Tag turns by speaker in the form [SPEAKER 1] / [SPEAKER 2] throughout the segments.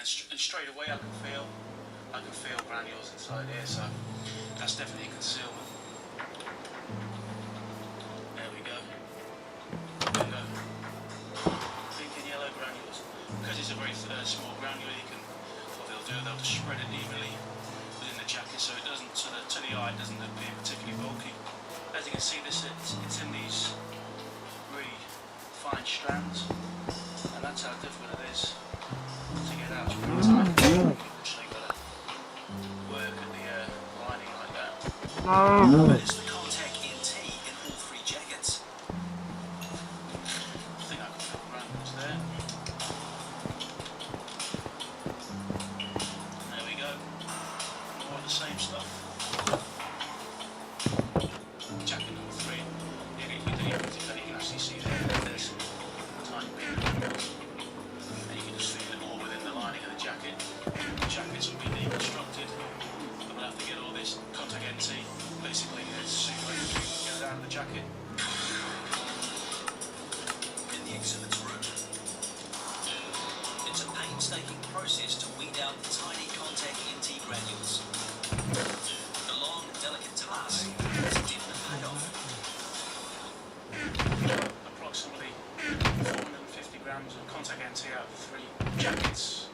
[SPEAKER 1] and straight away I can feel granules inside here, so that's definitely concealment. There we go. Pink and yellow granules. Because it's a very small granule, what they'll just spread it evenly within the jacket, so it doesn't, to the eye, it doesn't appear particularly bulky. As you can see, it's in these really fine strands, and that's how difficult it is to get out. It's pretty tight. Actually got to work at the lining like that. But it's the Contact NT in all three jackets. I think I can feel granules there. And there we go. More of the same stuff. Jacket number 3. You can actually see there's a tiny bit. And you can just feel it all within the lining of the jacket. The jackets will be deconstructed. And we'll have to get all this Contact NT, basically it's super easy to get it out of the jacket. In the exhibits room, it's a painstaking process to weed out the tiny Contact NT granules. The long and delicate task is a definite payoff. Approximately 450 grams of Contact NT out of 3 jackets.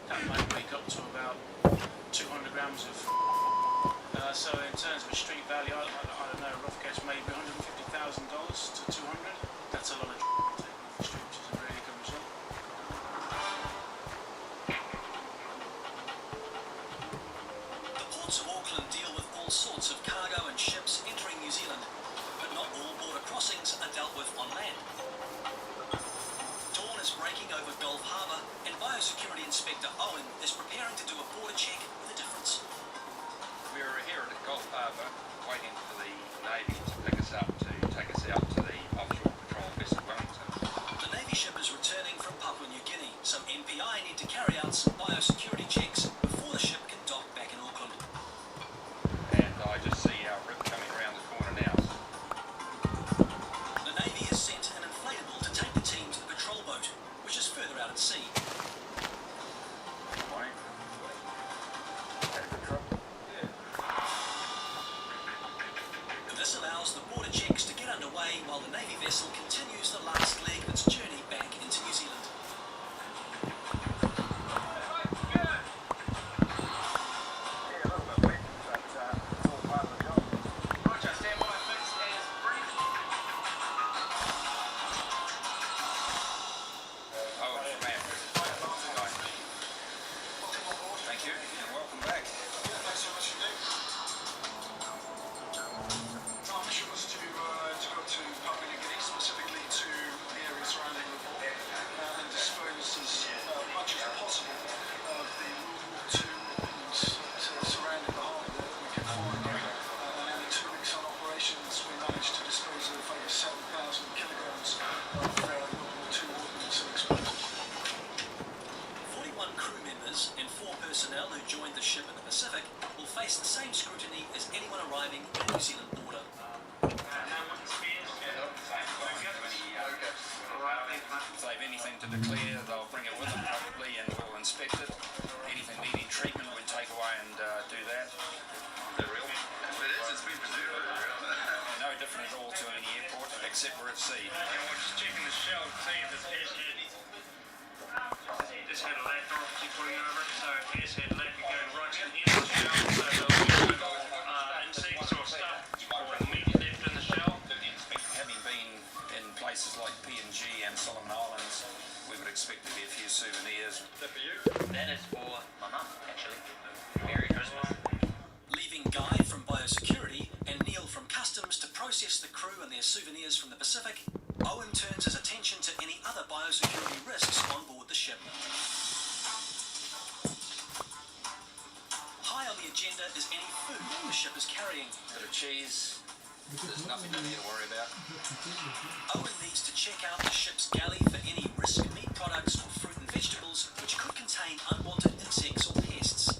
[SPEAKER 1] That might make up to about 200 grams of. So in terms of a street value, I don't know, rough guess maybe $150,000 to 200. That's a lot of taken off the street, which is a really good result. The ports of Auckland deal with all sorts of cargo and ships entering New Zealand, but not all border crossings are dealt with on land. Dawn is breaking over Gulf Harbour, and Biosecurity Inspector Owen is preparing to do a border check with a difference.
[SPEAKER 2] We're here at Gulf Harbour waiting for the Navy to pick us up to take us out to the offshore patrol vessel Wellington.
[SPEAKER 1] The Navy ship is returning from Papua New Guinea. Some MPI need to carry out some biosecurity checks before the ship can dock back in Auckland.
[SPEAKER 2] And I just see our rib coming around the corner now.
[SPEAKER 1] The Navy has sent an inflatable to take the team to the patrol boat, which is further out at sea. This allows the border checks to get underway while the Navy vessel continues the last leg of its journey back into New Zealand.
[SPEAKER 2] Thank you and welcome back.
[SPEAKER 3] Thanks so much indeed. Our mission was to go to Papua New Guinea, specifically to the area surrounding the port, and dispose as much as possible of the World War II weapons surrounding the harbour that we could find. And in the 2 weeks on operations, we managed to dispose of over 7,000 kilograms of World War II ordnance and explosives.
[SPEAKER 1] 41 crew members and 4 personnel who joined the ship in the Pacific will face the same scrutiny as anyone arriving at the New Zealand border.
[SPEAKER 2] If they have anything to declare, they'll bring it with them probably and we'll inspect it. Anything needing treatment, we'll take away and do that. They're real.
[SPEAKER 4] It is, it's been preserved over real.
[SPEAKER 2] No different at all to any airport except we're at sea.
[SPEAKER 4] And we're just checking the shell to see if this S head just had a left obviously putting over it, so if the S head left, you're going right to the end of the shell, so there'll be insects or stuff or meat left in the shell.
[SPEAKER 2] Having been in places like PNG and Solomon Islands, we would expect to be a few souvenirs.
[SPEAKER 4] Is that for you?
[SPEAKER 5] That is for my mum, actually. Merry Christmas.
[SPEAKER 1] Leaving Guy from Biosecurity and Neil from Customs to process the crew and their souvenirs from the Pacific, Owen turns his attention to any other biosecurity risks on board the ship. High on the agenda is any food the ship is carrying.
[SPEAKER 2] Bit of cheese, there's nothing in here to worry about.
[SPEAKER 1] Owen needs to check out the ship's galley for any risk meat products or fruit and vegetables which could contain unwanted insects or pests.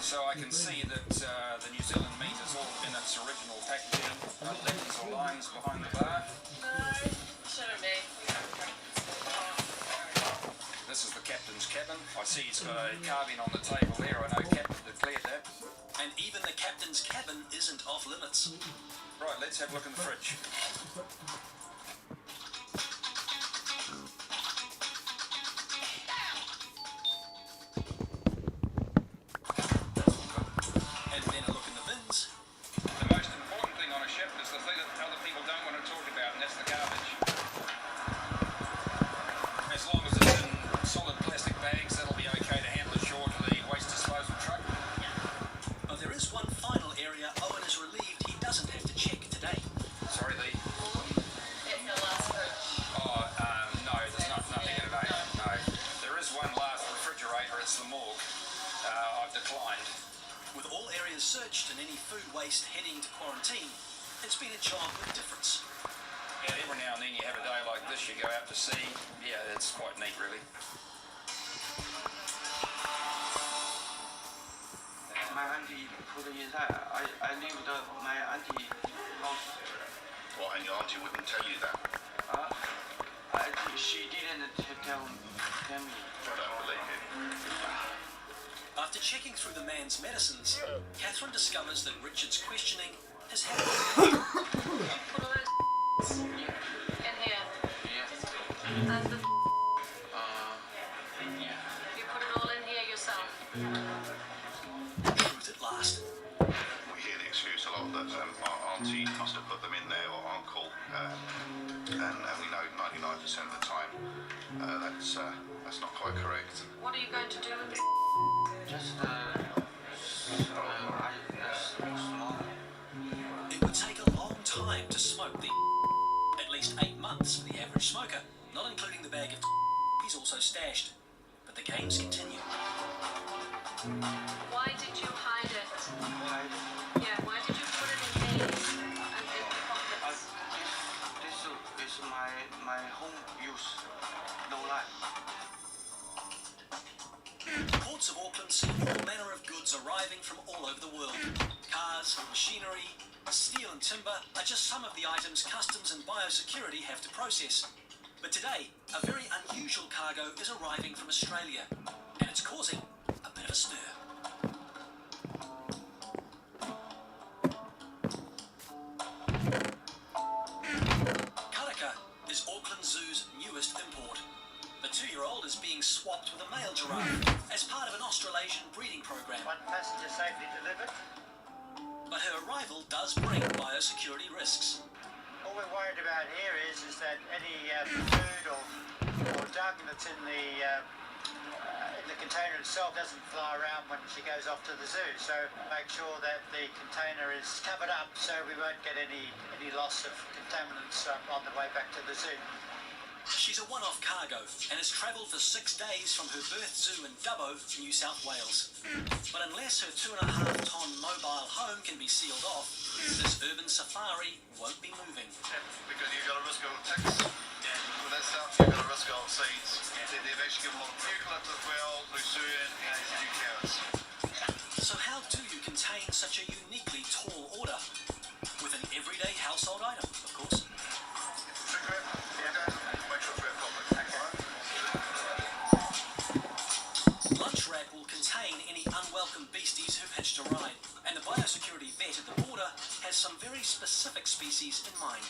[SPEAKER 2] So I can see that the New Zealand meat is all in its original packaging. Letters or lines behind the bar.
[SPEAKER 6] No, shouldn't be.
[SPEAKER 2] This is the captain's cabin. cabin. I see he's got a carving on the table there. I know Captain declared that.
[SPEAKER 6] And even the captain's cabin isn't off limits.
[SPEAKER 2] Right, let's have a look in the fridge.
[SPEAKER 6] And then a look in the bins.
[SPEAKER 2] The most important thing on a ship is the thing that other people don't want to talk about, and that's the garbage. As long as it's in solid plastic bags, that'll be okay to handle ashore to the waste disposal truck.
[SPEAKER 6] But there is one final area Owen is relieved he doesn't have to check today.
[SPEAKER 2] Sorry, the...
[SPEAKER 7] It's the last fridge.
[SPEAKER 2] No, there's nothing in it, eh? No. There is one last refrigerator, it's the morgue. I've declined.
[SPEAKER 6] With all areas searched and any food waste heading to quarantine, it's been a job with difference.
[SPEAKER 2] Yeah, every now and then you have a day like this, you go out to sea. Yeah, it's quite neat, really.
[SPEAKER 8] My auntie put it inside. I leave my auntie house.
[SPEAKER 9] What, and your auntie wouldn't tell you that?
[SPEAKER 8] She didn't tell me.
[SPEAKER 9] I don't believe it.
[SPEAKER 6] After checking through the man's medicines, Catherine discovers that Richard's questioning has had
[SPEAKER 7] Put all those in here.
[SPEAKER 8] Yeah.
[SPEAKER 7] And the
[SPEAKER 8] Yeah.
[SPEAKER 7] you put it all in here yourself.
[SPEAKER 6] truth at last.
[SPEAKER 9] We hear the excuse a lot that our auntie must have put them in there, or uncle, and we know 99% of the time that's not quite correct.
[SPEAKER 7] What are you going to do with this?
[SPEAKER 8] Just small.
[SPEAKER 6] It would take a long time to smoke the at least 8 months for the average smoker, not including the bag of he's also stashed. But the games continue.
[SPEAKER 7] Why did you hide it?
[SPEAKER 8] Hide.
[SPEAKER 7] Yeah, why did you put it in these and in the pockets?
[SPEAKER 8] This is my home use. No lie.
[SPEAKER 6] Ports of Auckland see all manner of goods arriving from all over the world. Cars, machinery, steel and timber are just some of the items customs and biosecurity have to process. But today, a very unusual cargo is arriving from Australia, and it's causing a bit of a stir. Karaka is Auckland Zoo's newest import. The 2-year-old is being swapped with a male giraffe as part of an Australasian breeding program.
[SPEAKER 10] One passenger safely delivered.
[SPEAKER 6] But her arrival does bring biosecurity risks.
[SPEAKER 10] All we're worried about here is that any food or dung that's in the container itself doesn't fly around when she goes off to the zoo. So make sure that the container is covered up so we won't get any loss of contaminants on the way back to the zoo.
[SPEAKER 6] She's a one-off cargo and has travelled for 6 days from her birth zoo in Dubbo, New South Wales. But unless her 2.5-ton mobile home can be sealed off, this urban safari won't be moving.
[SPEAKER 9] Because you've got a risk of ticks. With that stuff, you've got a risk of seeds. They've actually given a lot of eucalyptus as well, lucerne, and new carrots.
[SPEAKER 6] So how do you contain such a uniquely tall order? With an everyday household item, of course.
[SPEAKER 9] Trick wrap? Yeah. Make sure it's wrapped properly.
[SPEAKER 6] Lunch wrap will contain any unwelcome beasties who've hitched a ride, and the biosecurity vet at the border has some very specific species in mind.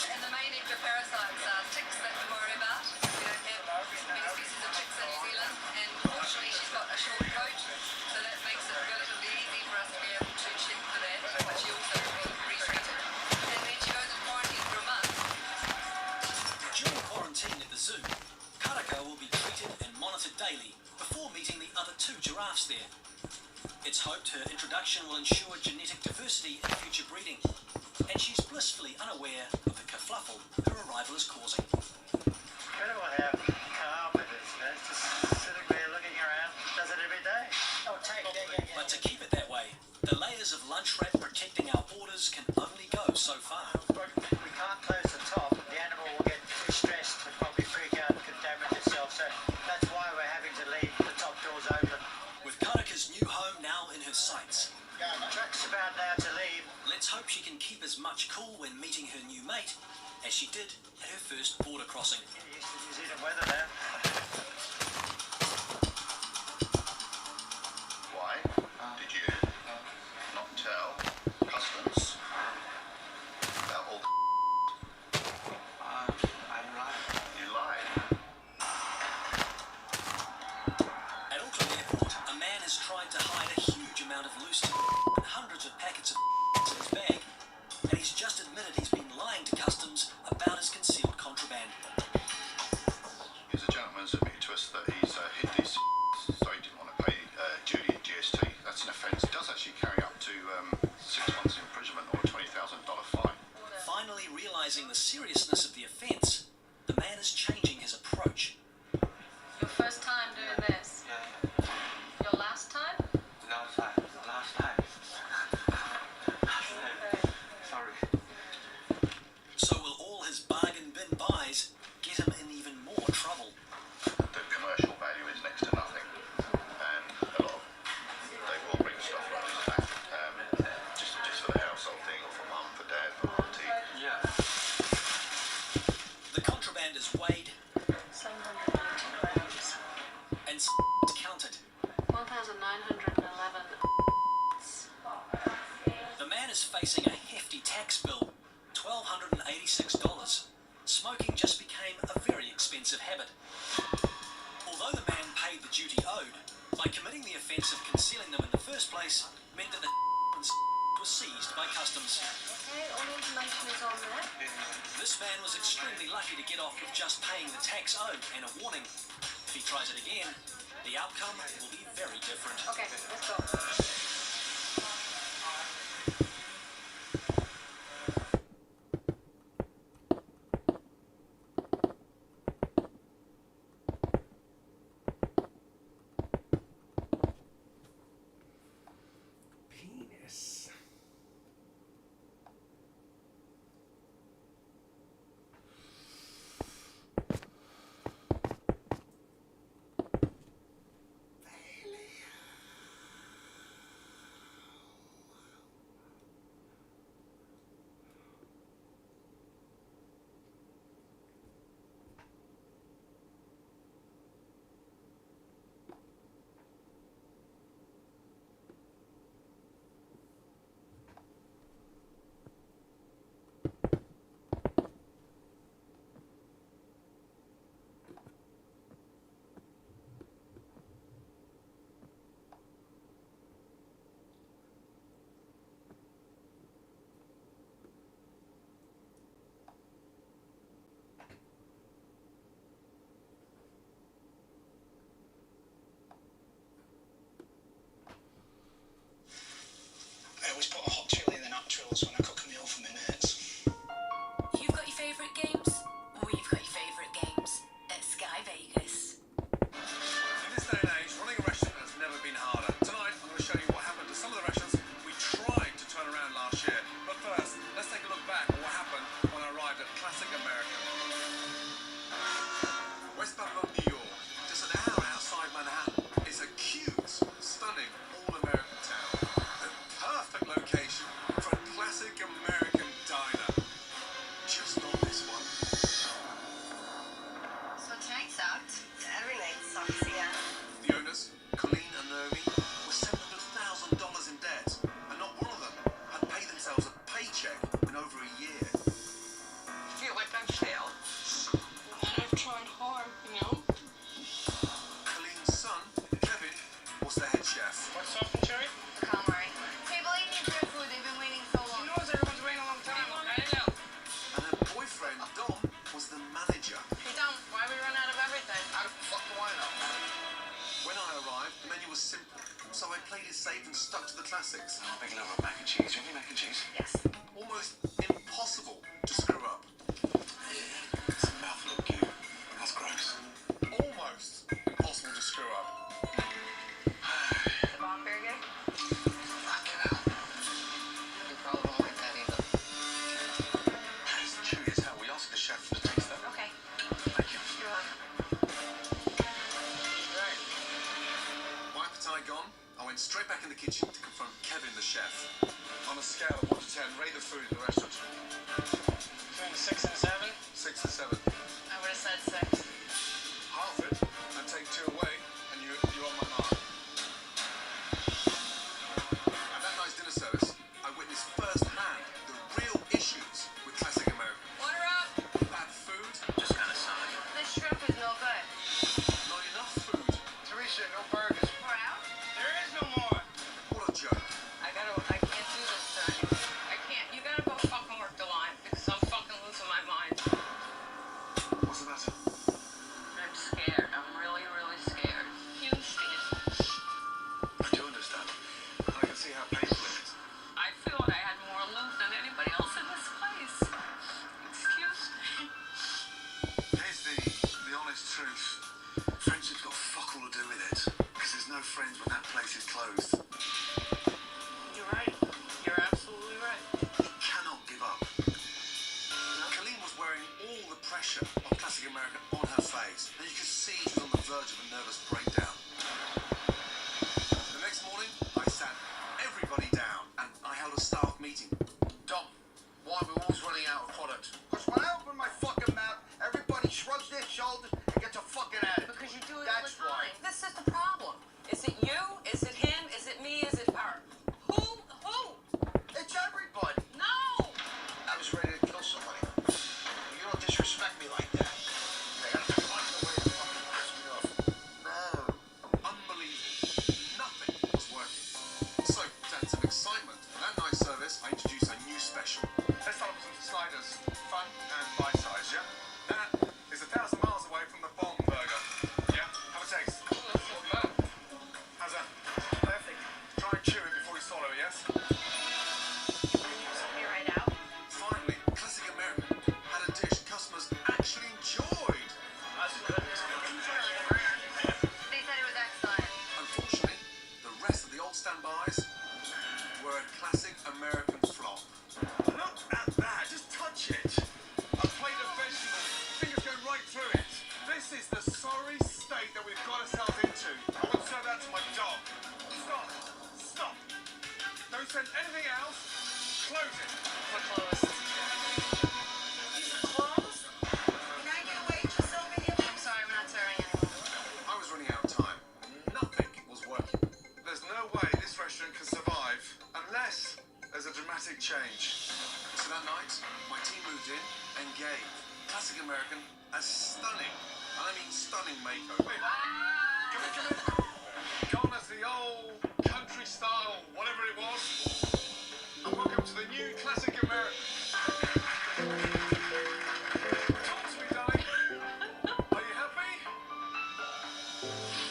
[SPEAKER 7] And the main ectoparasites are ticks that we worry about. We don't have many species of ticks in New Zealand, and fortunately she's got a short coat, so that makes it relatively easy for us to be able to check for that, but she also will be retreated. And then she goes in quarantine for a month.
[SPEAKER 6] During quarantine at the zoo, Karaka will be treated and monitored daily before meeting the other 2 giraffes there. It's hoped her introduction will ensure genetic diversity in future breeding, and she's blissfully unaware of the kerfluffle her arrival is causing.
[SPEAKER 10] Incredible how calm it is, you know, it's just sitting there looking around, does it every day. Oh, take it,
[SPEAKER 6] But to keep it that way, the layers of lunch wrap protecting our borders can only go so far.
[SPEAKER 10] We can't close the top, the animal will get too stressed and probably freak out and contaminate itself, so that's why we're having to leave the top doors open.
[SPEAKER 6] With Karaka's new home now in her sights,
[SPEAKER 10] The truck's about now to leave.
[SPEAKER 6] let's hope she can keep as much cool when meeting her new mate as she did at her first border crossing.
[SPEAKER 10] Get used to New Zealand weather now.
[SPEAKER 6] amount of loose and hundreds of packets of in his bag, and he's just admitted he's been lying to customs about his concealed contraband.
[SPEAKER 9] He's a gentleman's admitted to us that he's hid these so he didn't want to pay duty and GST. That's an offence. It does actually carry up to 6 months imprisonment or a $20,000 fine.
[SPEAKER 6] Finally realising the seriousness of the offence, the man is changing his approach.
[SPEAKER 7] Your first time doing this?
[SPEAKER 8] Yeah.
[SPEAKER 7] Your last time?
[SPEAKER 8] Last time. Sorry.
[SPEAKER 6] So will all his bargain bin buys get him in even more trouble?
[SPEAKER 9] The commercial value is next to nothing, and a lot of they will bring stuff like this back just for the household thing, or for mum, for dad, for auntie.
[SPEAKER 8] Yeah.
[SPEAKER 6] The contraband is weighed
[SPEAKER 7] 790 grams.
[SPEAKER 6] and counted.
[SPEAKER 7] 1,911.
[SPEAKER 6] The man is facing a hefty tax bill, $1,286. Smoking just became a very expensive habit. Although the man paid the duty owed, by committing the offence of concealing them in the first place meant that the was seized by customs.
[SPEAKER 7] Okay, all the information is on there.
[SPEAKER 6] This man was extremely lucky to get off with just paying the tax owed and a warning. If he tries it again, the outcome will be very different.
[SPEAKER 7] Okay, let's go.
[SPEAKER 11] Penis.
[SPEAKER 3] I always put a hot chili in the naturals when I cook a meal for my mates.
[SPEAKER 12] You've got your favourite games? We've got your favourite games at Sky Vegas.
[SPEAKER 13] In this day and age, running a restaurant has never been harder. Tonight, I'm going to show you what happened to some of the restaurants we tried to turn around last year. But first, let's take a look back at what happened when I arrived at Classic American. West Babylon, New York, just an hour outside Manhattan. It's a cute, stunning, all-American town. The perfect location for a classic American diner. Just not this one.
[SPEAKER 7] So tonight sucked.
[SPEAKER 12] Every night sucks, yeah.
[SPEAKER 13] The owners, Colleen and Naomi, were $700,000 in debt, and not one of them had paid themselves a paycheck in over a year.
[SPEAKER 12] Feel like I'm failed. I've tried hard, you know?
[SPEAKER 13] Colleen's son, Kevin, was the head chef.
[SPEAKER 4] What's up, Cherry?
[SPEAKER 7] Come worry. Table 8 needs their food. They've been waiting so long.
[SPEAKER 4] knows everyone's waiting a long time. I know.
[SPEAKER 13] And her boyfriend, Dom, was the manager.
[SPEAKER 7] Hey, Dom, why we run out of everything?
[SPEAKER 13] How the fuck do I know? When I arrived, the menu was simple, so I played it safe and stuck to the classics.
[SPEAKER 9] I'm a big lover of mac and cheese. You want mac and cheese?
[SPEAKER 7] Yes.
[SPEAKER 13] Almost impossible to screw up.
[SPEAKER 9] It's a mouthful of goo. That's gross.
[SPEAKER 13] Almost impossible to screw up.
[SPEAKER 7] The bomb burger?
[SPEAKER 9] Fucking hell.
[SPEAKER 7] You probably won't like that either.
[SPEAKER 9] It's chewy as hell. We asked the chef to taste that.
[SPEAKER 7] Okay.
[SPEAKER 9] Thank you.
[SPEAKER 7] You're welcome.
[SPEAKER 13] Right. My appetite gone, I went straight back in the kitchen to confront Kevin, the chef. On a scale of 1 to 10, rate the food in the restaurant.
[SPEAKER 4] Between 6 and 7.
[SPEAKER 13] 6 and 7.
[SPEAKER 7] I would have said 6.
[SPEAKER 13] Half it, and take 2 away, and you're on my mark. At that night's dinner service, I witnessed firsthand the real issues with classic American.
[SPEAKER 7] Water up.
[SPEAKER 13] Bad food,
[SPEAKER 9] Just kind of solid.
[SPEAKER 7] This shrimp is no good.
[SPEAKER 13] not enough food.
[SPEAKER 4] Teresa, no burgers.
[SPEAKER 7] We're out?
[SPEAKER 4] There is no more.
[SPEAKER 13] What a joke. is closed.
[SPEAKER 4] You're right. You're absolutely right.
[SPEAKER 13] He cannot give up. Colleen was wearing all the pressure of classic American on her face, and you could see she was on the verge of a nervous breakdown. The next morning, I sat everybody down and I held a staff meeting.
[SPEAKER 9] Dom, why are we always running out of product? Because when I open my fucking mouth, everybody shrugs their shoulders and gets a fucking attitude.
[SPEAKER 7] Because you do it
[SPEAKER 9] That's
[SPEAKER 7] all the time.
[SPEAKER 9] why.
[SPEAKER 7] This is the problem. Is it you? Is it him? Is it me? Is it her? Who?
[SPEAKER 9] It's everybody.
[SPEAKER 7] No!
[SPEAKER 9] I was ready to kill somebody. You don't disrespect me like that. They gotta find a way to fucking piss me off. No.
[SPEAKER 13] Unbelievable. Nothing was working. So, to add some excitement for that night's service, I introduced a new special.
[SPEAKER 3] Let's start with some sliders. Fun and bite size, yeah? That is 1,000 miles away from the bomb burger. Yeah? Have a taste. How's that? Perfect. Try and chew it before you swallow it, yes?
[SPEAKER 7] Be right out.
[SPEAKER 13] Finally, classic American had a dish customers actually enjoyed.
[SPEAKER 7] They said it was excellent.
[SPEAKER 13] Unfortunately, the rest of the old standbys were a classic American flop.
[SPEAKER 3] Look at that. Just touch it. A plate of vegetables. Fingers going right through it. This is the sorry state that we've got ourselves into. I wouldn't serve that to my dog. Stop. Stop. Don't send anything else. Close it.
[SPEAKER 7] We're closed. These are closed? Can I get a waitress over here? I'm sorry, we're not serving anymore.
[SPEAKER 13] I was running out of time. Nothing was working.
[SPEAKER 3] There's no way this restaurant can survive unless there's a dramatic change.
[SPEAKER 13] So that night, my team moved in and gave classic American a stunning, and I mean stunning makeover.
[SPEAKER 3] Come in. Gone as the old country style, whatever it was. And welcome to the new classic American. Talk to me, darling. Are you happy?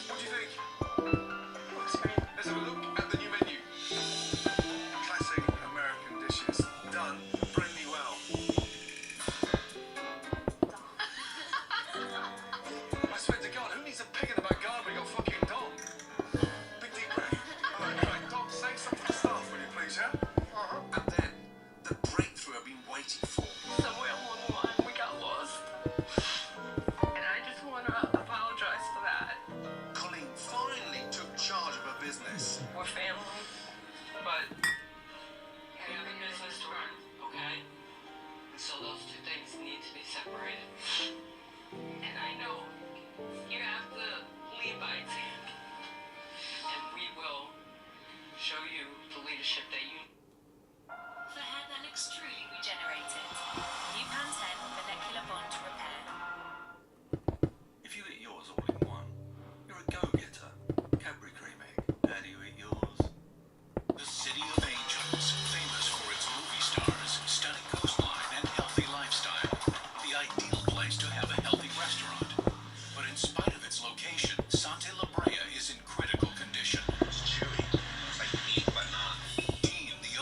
[SPEAKER 3] What do you think? Looks great. Let's have a look at the new menu. Classic American dishes. Done brilliantly well. I swear to God, who needs a pig in the back garden? We got fucking Dom. Big deep breath. Alright, right. Dom, say something to the staff, will you please, yeah?
[SPEAKER 13] And then, the breakthrough I've been waiting for.
[SPEAKER 4] Somewhere along the line, we got lost. And I just want to apologize for that.
[SPEAKER 13] Colleen finally took charge of her business.
[SPEAKER 4] We're family, but we have a business to run, okay? And so those two things need to be separated. And I know you have to lead by example. And we will show you the leadership that you need.
[SPEAKER 12] For hair that looks truly regenerated. New Pantene Molecular Bond Repair.
[SPEAKER 1] If you eat yours all in one, you're a go-getter. Cadbury Cream Egg. How do you eat yours? The City of Angels, famous for its movie stars, stunning coastline, and healthy lifestyle. The ideal place to have a healthy restaurant. But in spite of its location, Santa La Brea is in critical condition. It's chewy. It's like meat, but not. Dean, the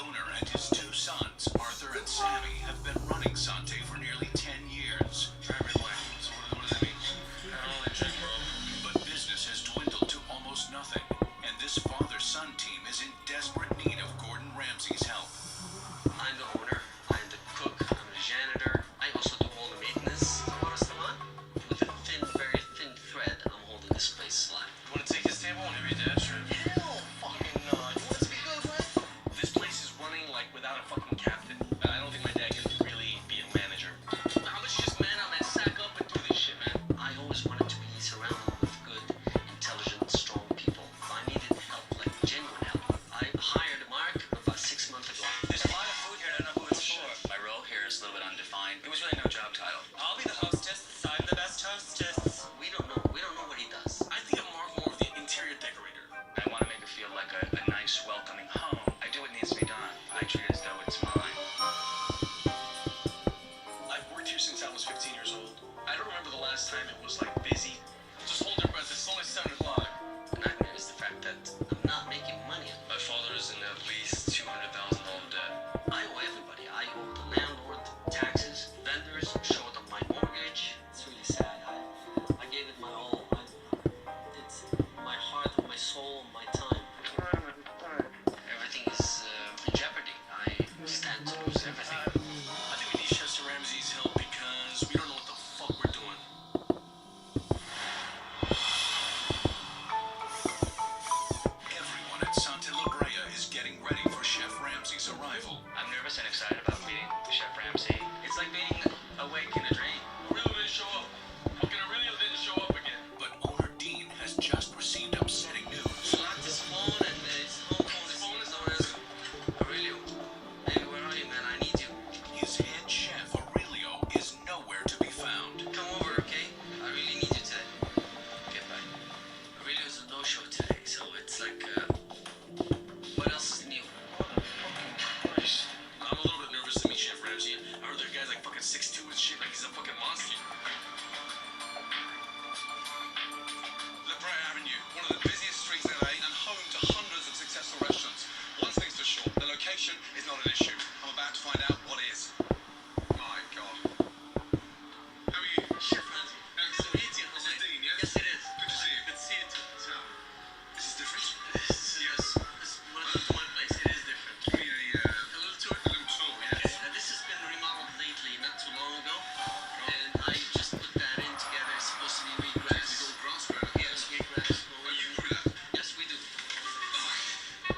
[SPEAKER 1] cake lettuce.
[SPEAKER 13] Oh, you grew that?
[SPEAKER 1] Yes, we do.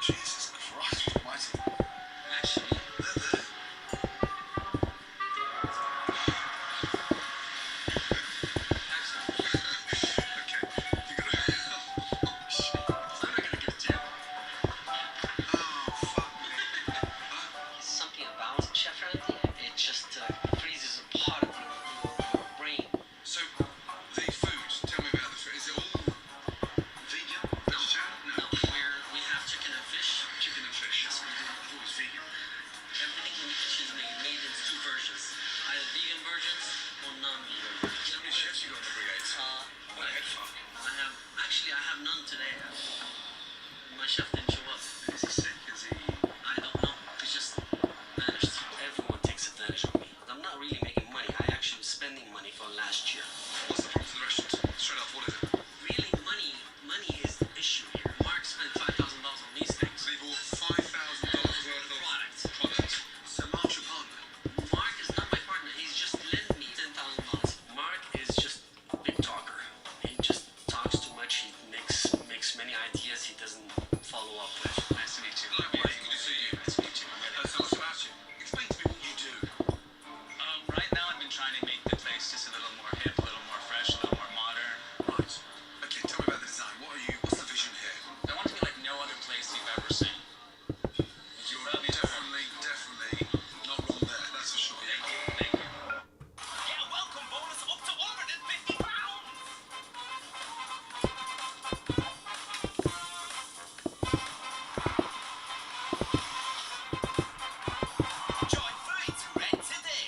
[SPEAKER 3] Jesus Christ almighty.
[SPEAKER 1] Actually,
[SPEAKER 13] Okay, you gotta. Oh, shit. I'm not gonna give it to you. Oh, fuck me.
[SPEAKER 1] something about Chef Randy. It just freezes a part of your brain.
[SPEAKER 13] So, the food, tell me about the food. Is it all vegan? Vegetarian? No.
[SPEAKER 1] We have chicken and fish.
[SPEAKER 13] Chicken and fish. That's what we do. I thought it was vegan.
[SPEAKER 1] Everything in the kitchen is made in two versions. Either vegan versions or non-vegan versions.
[SPEAKER 13] How many chefs you got in the brigade? What a head fuck.
[SPEAKER 1] I have none today. My chef didn't show up.
[SPEAKER 13] Is he sick? Is he...
[SPEAKER 1] I don't know. He just vanished. Everyone takes advantage of me. I'm not really making money. I actually was spending money for last year.
[SPEAKER 13] What's the problem to the restaurant? Straight up, what is it?
[SPEAKER 1] Really, money is the issue here. Mark spent $5,000 on these things.
[SPEAKER 13] So you bought $5,000 worth of
[SPEAKER 1] Product.
[SPEAKER 13] So Mark's your partner?
[SPEAKER 1] Mark is not my partner. He's just lent me $10,000. Mark is just a big talker. He just talks too much. He makes many ideas he doesn't follow up with.
[SPEAKER 13] Nice to meet you. Likewise, good to see you. Nice to meet you. So what's about you? Explain to me what you do.
[SPEAKER 5] Right now I've been trying to make the place just a little more hip, a little more fresh, a little more modern.
[SPEAKER 13] Right. Okay, tell me about the design. What's the vision here?
[SPEAKER 5] I want to be like no other place you've ever seen.
[SPEAKER 13] You're definitely not wrong there, that's for sure.
[SPEAKER 5] Thank you.
[SPEAKER 6] Get a welcome bonus up to £150. Join free to rent today.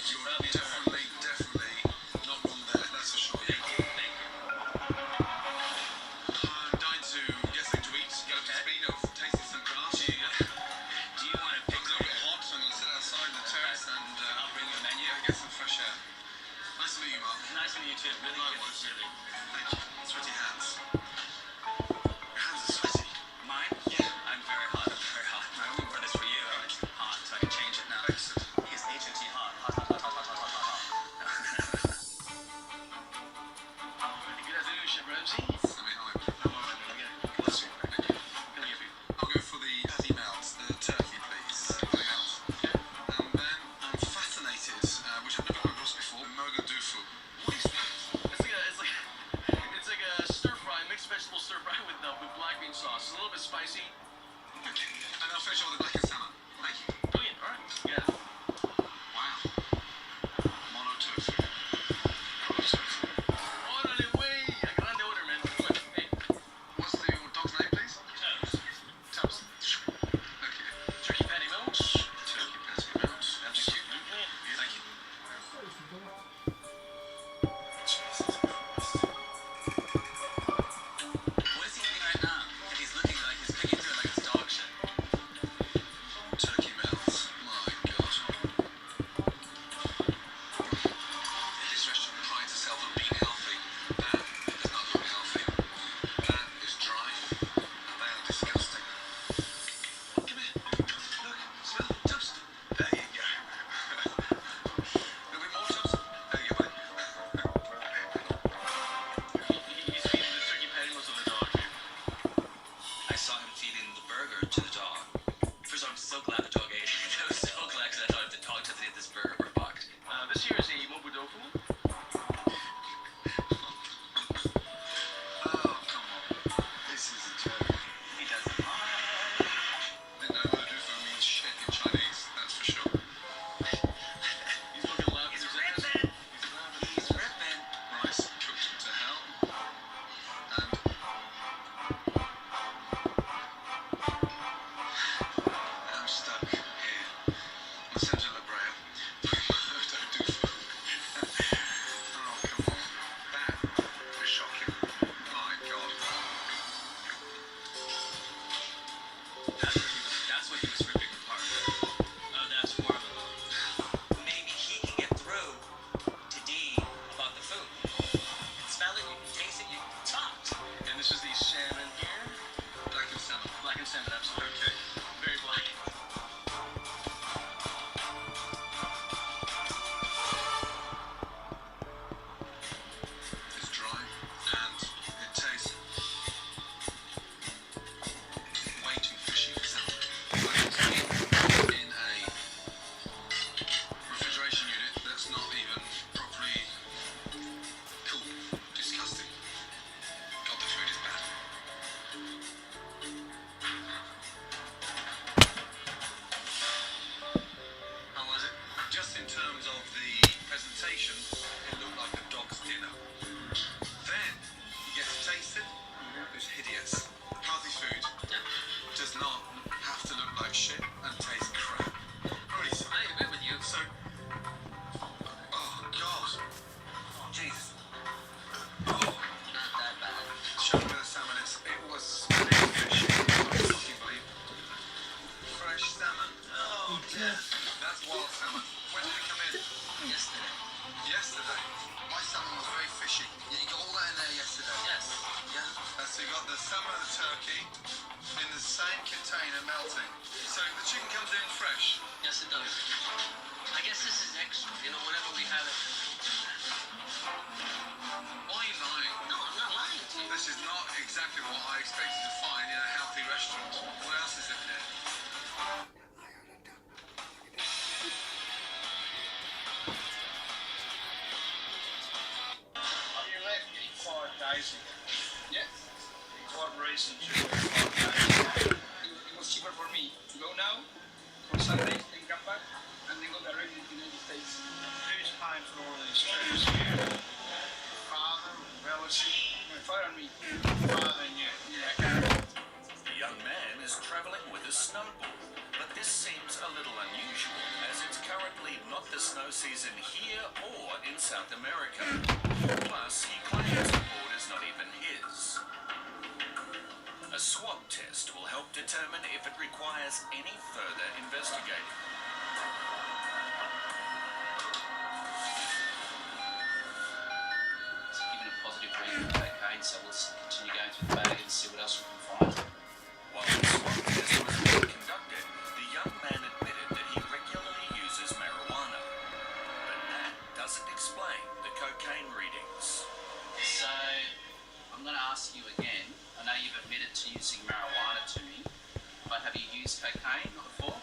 [SPEAKER 13] You're definitely not wrong there, that's for sure.
[SPEAKER 5] Thank you.
[SPEAKER 13] I'm dying to get something to eat, get up to speed of tasting some craft.
[SPEAKER 5] Do you want to pick
[SPEAKER 13] It's a bit hot, so I'm going to sit outside the terrace and
[SPEAKER 5] I'll bring you a menu.
[SPEAKER 13] get some fresh air. Nice to meet you, Mark.
[SPEAKER 5] Nice to meet you too. Really good.
[SPEAKER 13] Likewise.
[SPEAKER 5] Really.
[SPEAKER 13] Thank you. Sweaty hands. Your hands are sweaty.
[SPEAKER 5] Mine?
[SPEAKER 13] Yeah.
[SPEAKER 5] I'm very hot. I'm very hot. I only wear this for you. It's hot, so I can change it now.
[SPEAKER 13] Excellent.
[SPEAKER 5] It's H&T hot. Hot, hot, hot, hot, hot, hot, hot, hot.
[SPEAKER 1] Good afternoon, Chef Ramsay.
[SPEAKER 13] Let me hi. Bless you. Thank you. I'll go for the patty melts, the turkey, please. Patty melts. And then I'm fascinated, which I've never come across before, moga dofu. What is that?
[SPEAKER 1] It's like a stir fry, mixed vegetable stir fry with black bean sauce. It's a little bit spicy.
[SPEAKER 13] Okay. And I'll finish off with the blackened salmon. Thank you.
[SPEAKER 1] Brilliant. All right. Yeah.
[SPEAKER 13] Wow. Mono tofu. Mono tofu.
[SPEAKER 1] Órale, güey. A grande order, man. Hey.
[SPEAKER 13] What's the dog's name, please? Tubbs. Okay.
[SPEAKER 1] Turkey patty melts.
[SPEAKER 13] Turkey patty melts. Thank you. Thank you.
[SPEAKER 5] What is he doing right now? He's looking like he's picking through like his dog shit.
[SPEAKER 13] some of the turkey in the same container melting. So the chicken comes in fresh.
[SPEAKER 11] Yes, it does. I guess this is extra, you know, whenever we have it.
[SPEAKER 13] Why are you lying?
[SPEAKER 11] No, I'm not lying to you.
[SPEAKER 13] This is not exactly what I expected to find in a healthy restaurant. What else is in there?
[SPEAKER 3] You left me 5 days ago.
[SPEAKER 2] Yeah,
[SPEAKER 3] What reason did you leave 5 days ago?
[SPEAKER 2] it was cheaper for me to go now, for Sunday, then come back, and then go directly to the United States.
[SPEAKER 3] Who's paying for all these trips? You? Father, relative?
[SPEAKER 2] My father and me.
[SPEAKER 3] Father and you?
[SPEAKER 2] Yeah.
[SPEAKER 6] The young man is travelling with a snowball, but this seems a little unusual as it's currently not the snow season here or in South America. Plus, he claims the board is not even his. A swab test will help determine if it requires any further investigating.
[SPEAKER 14] It's given a positive reading for cocaine, so we'll continue going through the bag and see what else we can find.
[SPEAKER 6] While the swab test was being conducted, the young man admitted that he regularly uses marijuana. But that doesn't explain the cocaine readings.
[SPEAKER 14] So, I'm going to ask you again. I know you've admitted to using marijuana to me, but have you used cocaine before?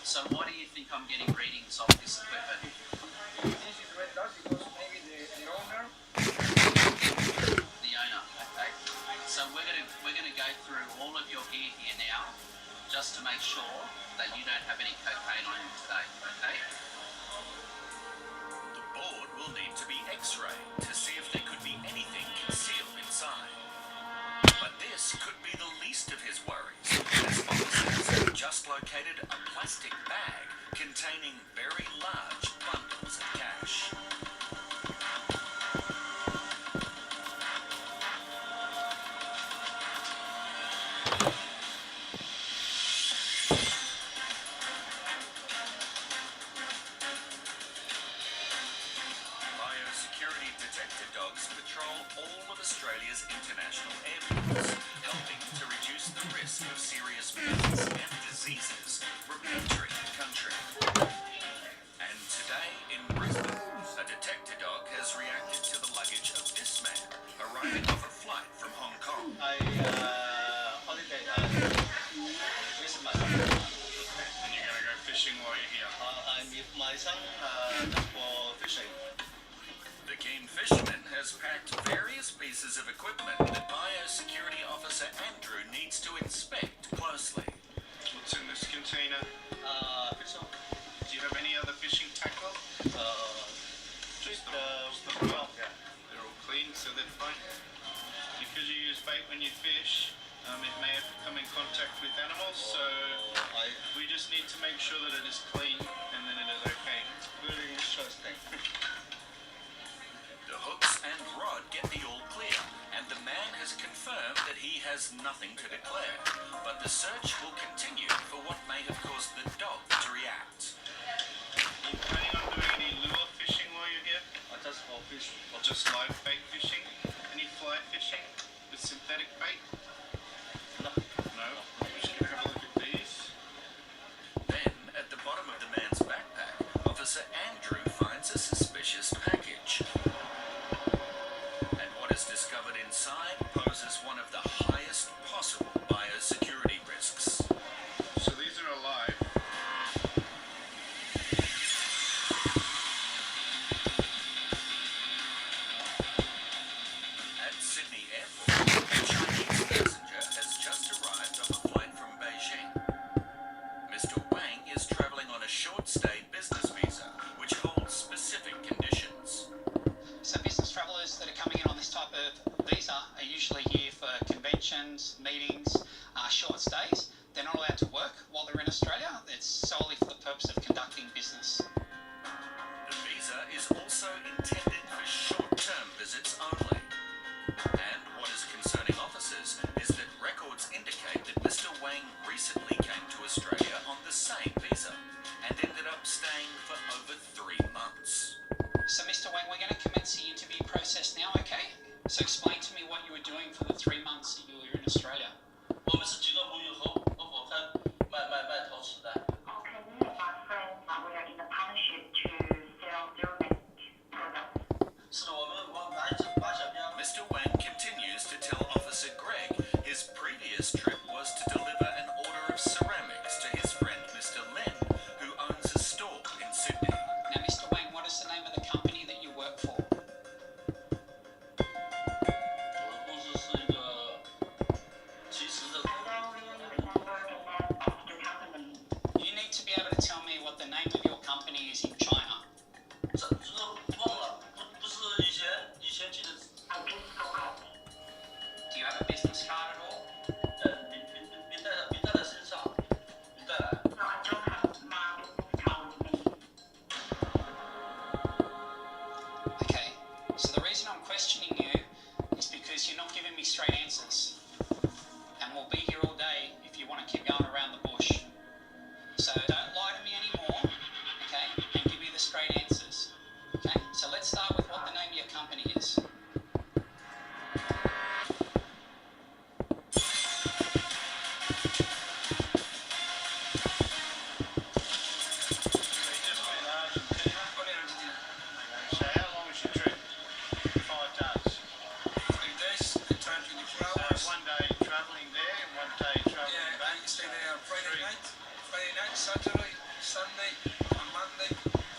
[SPEAKER 14] So why do you think I'm getting readings off this equipment?
[SPEAKER 2] This is red dot because maybe the owner.
[SPEAKER 14] The owner, okay. So we're gonna go through all of your gear here now, just to make sure that you don't have any cocaine on you today, okay?
[SPEAKER 6] The board will need to be x-rayed to see if there could be anything concealed inside. But this could be the least of his worries, as officers have just located a plastic bag containing very large bundles of cash. Biosecurity detector dogs patrol all of Australia's international airports, helping to reduce the risk of serious myths and diseases from entering the country. And today in Brisbane, a detector dog has reacted to the luggage of this man arriving off a flight from Hong Kong.
[SPEAKER 8] I holiday with my son.
[SPEAKER 3] And you're going to go fishing while you're here?
[SPEAKER 8] I'm with my son for fishing.
[SPEAKER 6] The keen fisherman has packed various pieces of equipment that Biosecurity Officer Andrew needs to inspect closely.
[SPEAKER 3] What's in this container?
[SPEAKER 8] Fishing.
[SPEAKER 3] Do you have any other fishing tackle?
[SPEAKER 8] Just
[SPEAKER 3] the rod. They're all clean, so they're fine. Because you use bait when you fish, it may have come in contact with animals, so we just need to make sure that it is clean and then it is okay. It's really interesting.
[SPEAKER 6] The hooks and rod get the all clear, and the man has confirmed that he has nothing to declare. But the search will continue for what may have caused the dog to react.
[SPEAKER 3] Are you planning on doing any lure fishing while you're here?
[SPEAKER 8] just for fish.
[SPEAKER 3] Or just live bait fishing? Any fly fishing with synthetic bait?
[SPEAKER 8] No.
[SPEAKER 3] No? We're just going to have a look at these.
[SPEAKER 6] Then, at the bottom of the man's backpack, Officer Andrew finds a suspicious package. And what is discovered inside poses one of the highest possible biosecurity risks.
[SPEAKER 3] So these are alive.
[SPEAKER 6] At Sydney Airport, a Chinese passenger has just arrived off a flight from Beijing. Mr. Wang is travelling on a short-stay business visa, which holds specific conditions.
[SPEAKER 15] So business travellers that are coming in on this type of visa are usually here for conventions, meetings, short stays. They're not allowed to work while they're in Australia. It's solely for the purpose of conducting business.
[SPEAKER 6] The visa is also intended for short-term visits only. And what is concerning officers is that records indicate that Mr. Wang recently came to Australia on the same visa and ended up staying for over 3 months.
[SPEAKER 15] So Mr. Wang, we're going to commence the interview process now, okay? So explain to me what you were doing for the 3 months that you were in
[SPEAKER 16] continues to tell Officer Greg his previous trip was to deliver an order of ceramics to his friend Mr. Len, who owns a store in Sydney.
[SPEAKER 15] Now, Mr. Wang, what is the name of the company that you work for? You need to be able to tell me what the name of your company is in China. Do you have a business card at all? Okay, so the reason I'm questioning you is because you're not giving me straight answers. And we'll be here all day if you want to keep going around the bush. So don't lie to me anymore, okay, and give me the straight answers. Okay, so let's start with what the name of your company is.
[SPEAKER 3] So how long was your trip? 5 days.
[SPEAKER 2] 5 days, I trained 24 hours.
[SPEAKER 3] So 1 day travelling there, 1 day travelling back.
[SPEAKER 2] I stayed there Friday night, Saturday, Sunday, and Monday,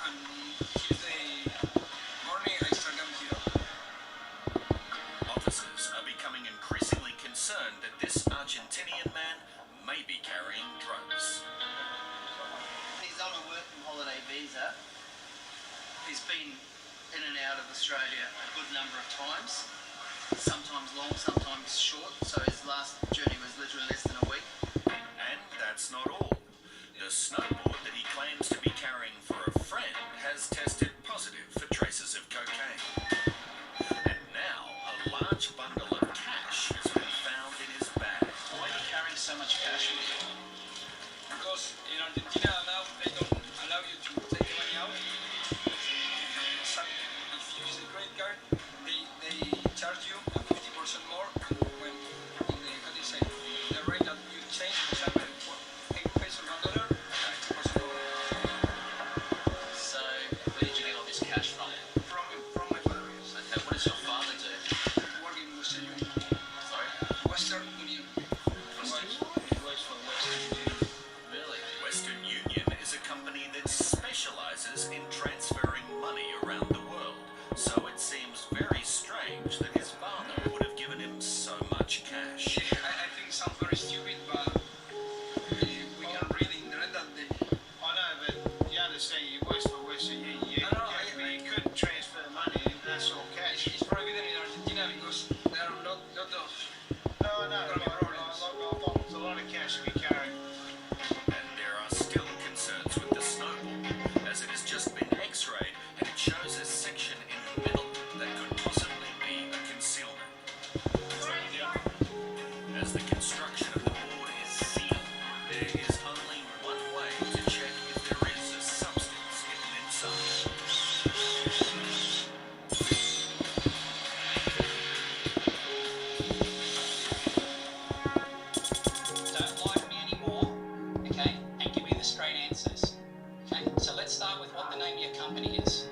[SPEAKER 2] and Tuesday morning I start coming here.
[SPEAKER 16] Officers are becoming increasingly concerned that this Argentinian man may be carrying drugs.
[SPEAKER 8] He's on a working holiday visa. He's been in and out of Australia a good number of times, sometimes long, sometimes short, so his last journey was literally less than a week.
[SPEAKER 16] And that's not all. The snowboard that he claims to be carrying for a friend has tested positive for traces of cocaine. And now a large bundle of cash has been found in his bag.
[SPEAKER 15] Why are you carrying so much cash with you?
[SPEAKER 2] Because in Argentina now they don't allow you to take the money out. If you use the credit card, they charge you 50% more when how do you say, the rate that you change, for example, 8 pesos $1, 50% more.
[SPEAKER 14] So, where did you get all this cash from?
[SPEAKER 2] From my father, yes.
[SPEAKER 14] Okay, what does your father do?
[SPEAKER 2] Working in Western Union.
[SPEAKER 14] Sorry?
[SPEAKER 2] Western Union.
[SPEAKER 14] He works for Western Union. Really?
[SPEAKER 16] Western Union is a company that specializes in transferring money around the world, so it seems very strange that his father would have given him so much cash.
[SPEAKER 2] I think it sounds very stupid, but we can read in the internet that they...
[SPEAKER 3] I know, but you understand you works for Western Union. You couldn't transfer money, that's all cash.
[SPEAKER 2] It's prohibited in Argentina because there are a lot of...
[SPEAKER 3] No, there's a lot of cash to be carried.
[SPEAKER 16] And there are still concerns with the snowball, as it has just been x-rayed and it shows a section in the middle that could possibly be a concealment. As the construction of the board is sealed, there is only one way to check if there is a substance hidden inside.
[SPEAKER 15] Don't lie to me anymore, okay, and give me the straight answers. Okay, so let's start with what the name of your company is.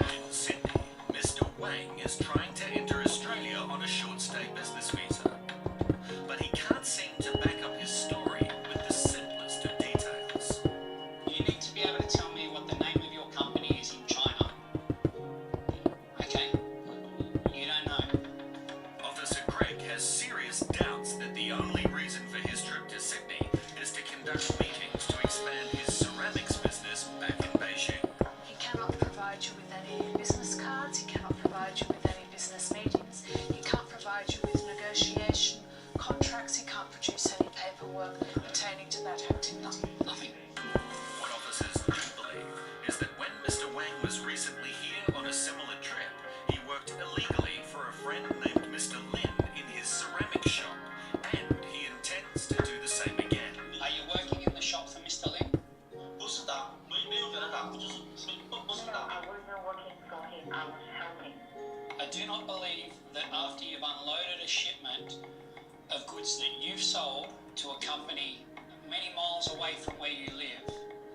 [SPEAKER 16] In Sydney, Mr. Wang is trying to enter Australia on a short-stay business visa. But he can't seem to back up his story with the simplest of details.
[SPEAKER 15] You need to be able to tell me what the name of your company is in China. Okay, you don't know.
[SPEAKER 16] Officer Greg has serious doubts that the only reason for his trip to Sydney is to conduct meetings to expand his ceramics business back in Beijing.
[SPEAKER 17] He cannot provide you with any business cards, he cannot provide you with any business meetings, he can't provide you with negotiation contracts, he can't produce any paperwork pertaining to that activity.
[SPEAKER 15] Nothing.
[SPEAKER 16] What officers do believe is that when Mr. Wang was recently here on a similar trip, he worked illegally for a friend named Mr. Lin in his ceramic shop, and he intends to do the same again.
[SPEAKER 15] Are you working in the shop for Mr. Lin?
[SPEAKER 11] I wasn't working for him, I was helping.
[SPEAKER 15] I do not believe that after you've unloaded a shipment of goods that you've sold to a company many miles away from where you live,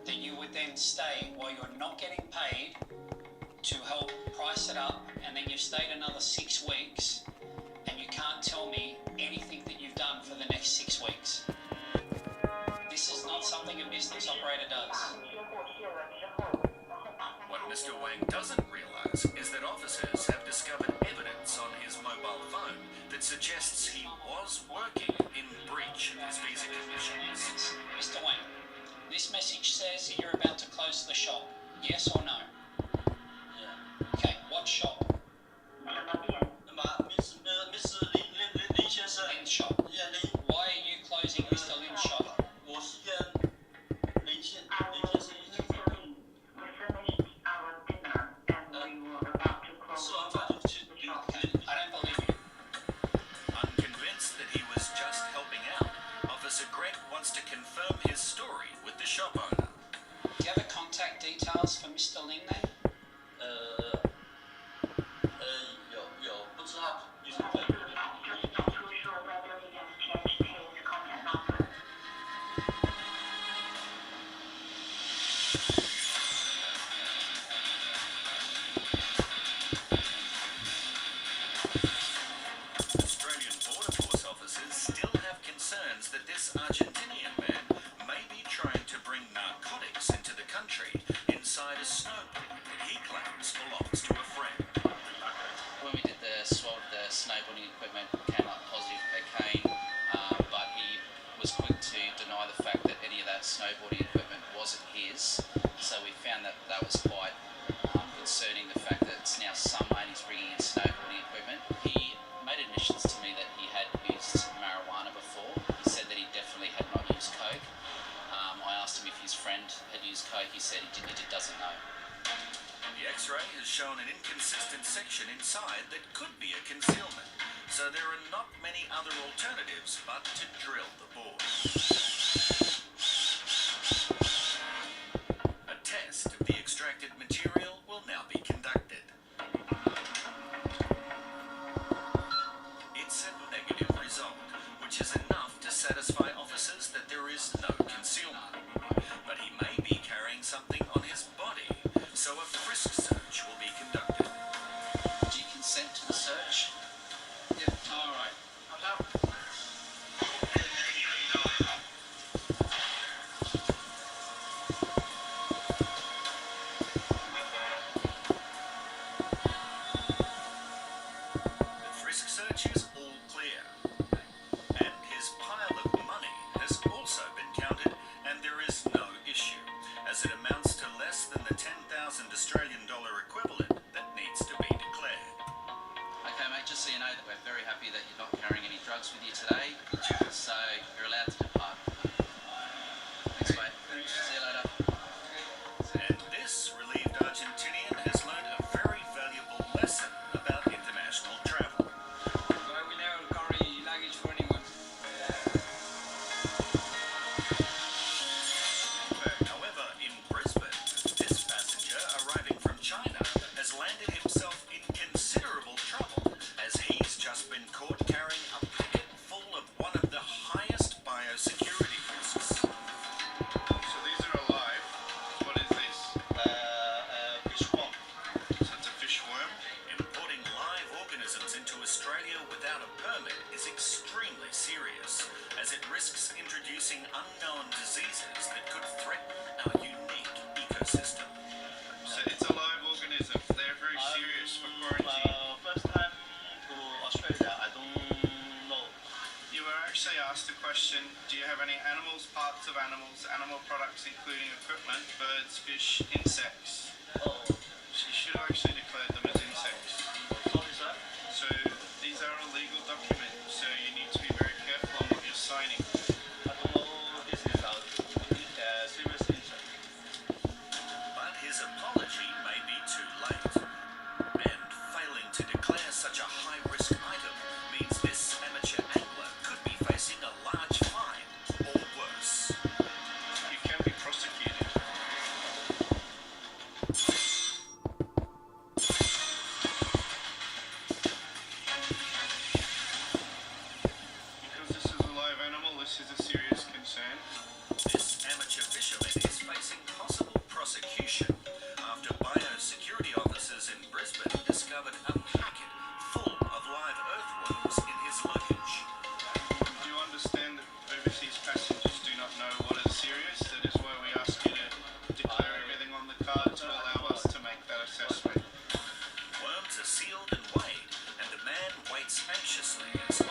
[SPEAKER 15] that you would then stay while you're not getting paid to help price it up, and then you've stayed another 6 weeks, and
[SPEAKER 16] that suggests he was working in breach of his visa conditions.
[SPEAKER 15] Mr. Wang, this message says you're about to close the shop. Yes or no?
[SPEAKER 2] Yeah.
[SPEAKER 15] Okay, what shop?
[SPEAKER 2] Mr. Lin 先生
[SPEAKER 15] Lin's shop.
[SPEAKER 2] Yeah, Lin.
[SPEAKER 15] Why are you closing Mr. Lin's shop?
[SPEAKER 2] 我是跟林先生一起吃完饭就去林。
[SPEAKER 15] I don't believe you.
[SPEAKER 16] Unconvinced that he was just helping out, Officer Greg wants to confirm his story with the shop owner.
[SPEAKER 15] Do you have a contact details for Mr. Lin then?
[SPEAKER 2] 有不知道你是对。
[SPEAKER 16] Australian Border Force officers still have concerns that this Argentinian man may be trying to bring narcotics into the country inside a snowboard that he claims belongs to a friend.
[SPEAKER 14] When we did the swab, the snowboarding equipment came up positive for cocaine, but he was quick to deny the fact that any of that snowboarding equipment wasn't his. So we found that that was quite concerning, the fact that it's now summer and he's bringing in snowboarding equipment. He made admissions to me that he had used marijuana before. He said that he definitely had not used coke. I asked him if his friend had used coke. He said he doesn't know.
[SPEAKER 16] The X-ray has shown an inconsistent section inside that could be a concealment, so there are not many other alternatives but to drill the board. A test of the extracted material will now be conducted. It's a negative result, which is enough to satisfy officers that there is no concealment. But he may be carrying something on his body, so a frisk search will be conducted.
[SPEAKER 14] Do you consent to the search?
[SPEAKER 15] Yeah. All right.
[SPEAKER 16] The frisk search is all clear. And his pile of money has also been counted, and there is no issue, as it amounts to less than the 10,000 Australian dollar equivalent that needs to be declared.
[SPEAKER 14] Okay, mate, just so you know that we're very happy that you're not carrying any drugs with you today, so you're allowed to depart. Thanks, mate. See you later.
[SPEAKER 16] And this relieved Argentinian has learned a very valuable lesson about international travel.
[SPEAKER 2] I will never carry luggage for anyone.
[SPEAKER 16] However, in Brisbane, this passenger arriving from China has landed himself in considerable trouble, as he's just been caught carrying a packet full of one of the highest biosecurity risks.
[SPEAKER 9] So these are alive. What is this?
[SPEAKER 2] Fishworm.
[SPEAKER 9] So it's a fish worm.
[SPEAKER 16] Importing live organisms into Australia without a permit is extremely serious, as it risks introducing unknown diseases that could threaten our unique ecosystem.
[SPEAKER 9] So it's a live organism. They're very serious for quarantine.
[SPEAKER 2] First time to Australia, I don't know.
[SPEAKER 9] You were actually asked a question, do you have any animals, parts of animals, animal products including equipment, birds, fish, insects?
[SPEAKER 2] Oh,
[SPEAKER 9] So you should have actually declared them as insects.
[SPEAKER 2] sorry, sir.
[SPEAKER 9] So these are a legal document, so you need to be very careful on what you're signing.
[SPEAKER 2] I don't know. This is a serious insect.
[SPEAKER 16] But his apology may be too late. And failing to declare such a high-risk item means this amateur angler could be facing a large fine or worse.
[SPEAKER 9] You can be prosecuted. Because this is a live animal, this is a serious concern.
[SPEAKER 16] This amateur fisherman is facing possible prosecution after biosecurity officers in Brisbane discovered a packet full of live earthworms in his luggage.
[SPEAKER 9] Do you understand that overseas passengers do not know what is serious? That is why we ask you to declare everything on the card to allow us to make that assessment.
[SPEAKER 16] Worms are sealed and weighed, and the man waits anxiously as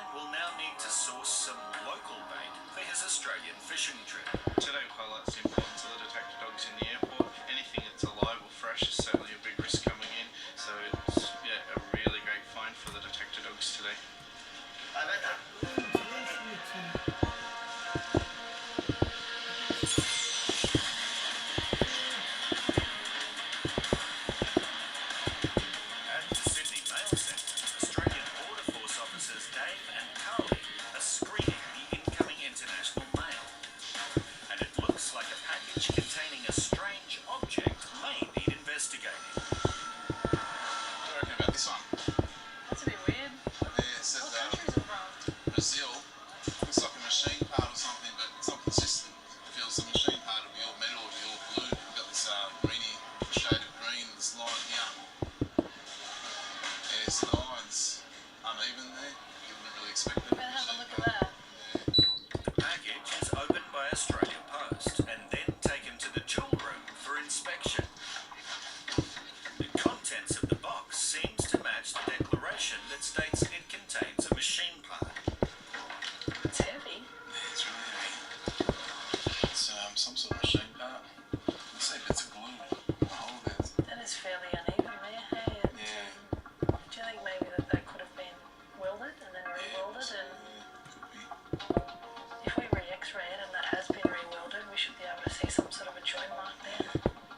[SPEAKER 16] man will now need to source some local bait for his Australian fishing trip.
[SPEAKER 18] Today we'll highlight the importance of the detector dogs in the airport. Anything that's alive or fresh is certainly a big risk coming in, so it's a really great find for the detector dogs today.
[SPEAKER 16] At the Sydney Mail Centre, Australian Border Force officers Dave and Carly are screening the incoming international mail. And it looks like a package containing a strange object may need investigating.
[SPEAKER 18] What do you reckon about this one?
[SPEAKER 17] That's a bit weird.
[SPEAKER 18] Yeah, it says
[SPEAKER 17] What country is it from?
[SPEAKER 18] Brazil. Looks like a machine part or something, but it's not consistent. It feels the machine part will be all metal, will be all blue. We've got this greeny shade of green, this line here. Yeah, so the line's uneven there. You wouldn't really expect it.
[SPEAKER 17] Better have a look at that.
[SPEAKER 16] The package is opened by Australia Post and then taken to the jewel room for inspection. The contents of the box seems to match the declaration that states it contains a machine part.
[SPEAKER 17] It's heavy.
[SPEAKER 18] Yeah, it's really heavy. It's some sort of machine part. Let's see if it's a glue. A hole there.
[SPEAKER 17] That is fairly uneven there, hey?
[SPEAKER 18] Yeah.
[SPEAKER 17] Do you think maybe that could have been welded and then re-welded? And if we re-x-ray it and that has been re-welded, we should be able to see some sort of a joint mark there.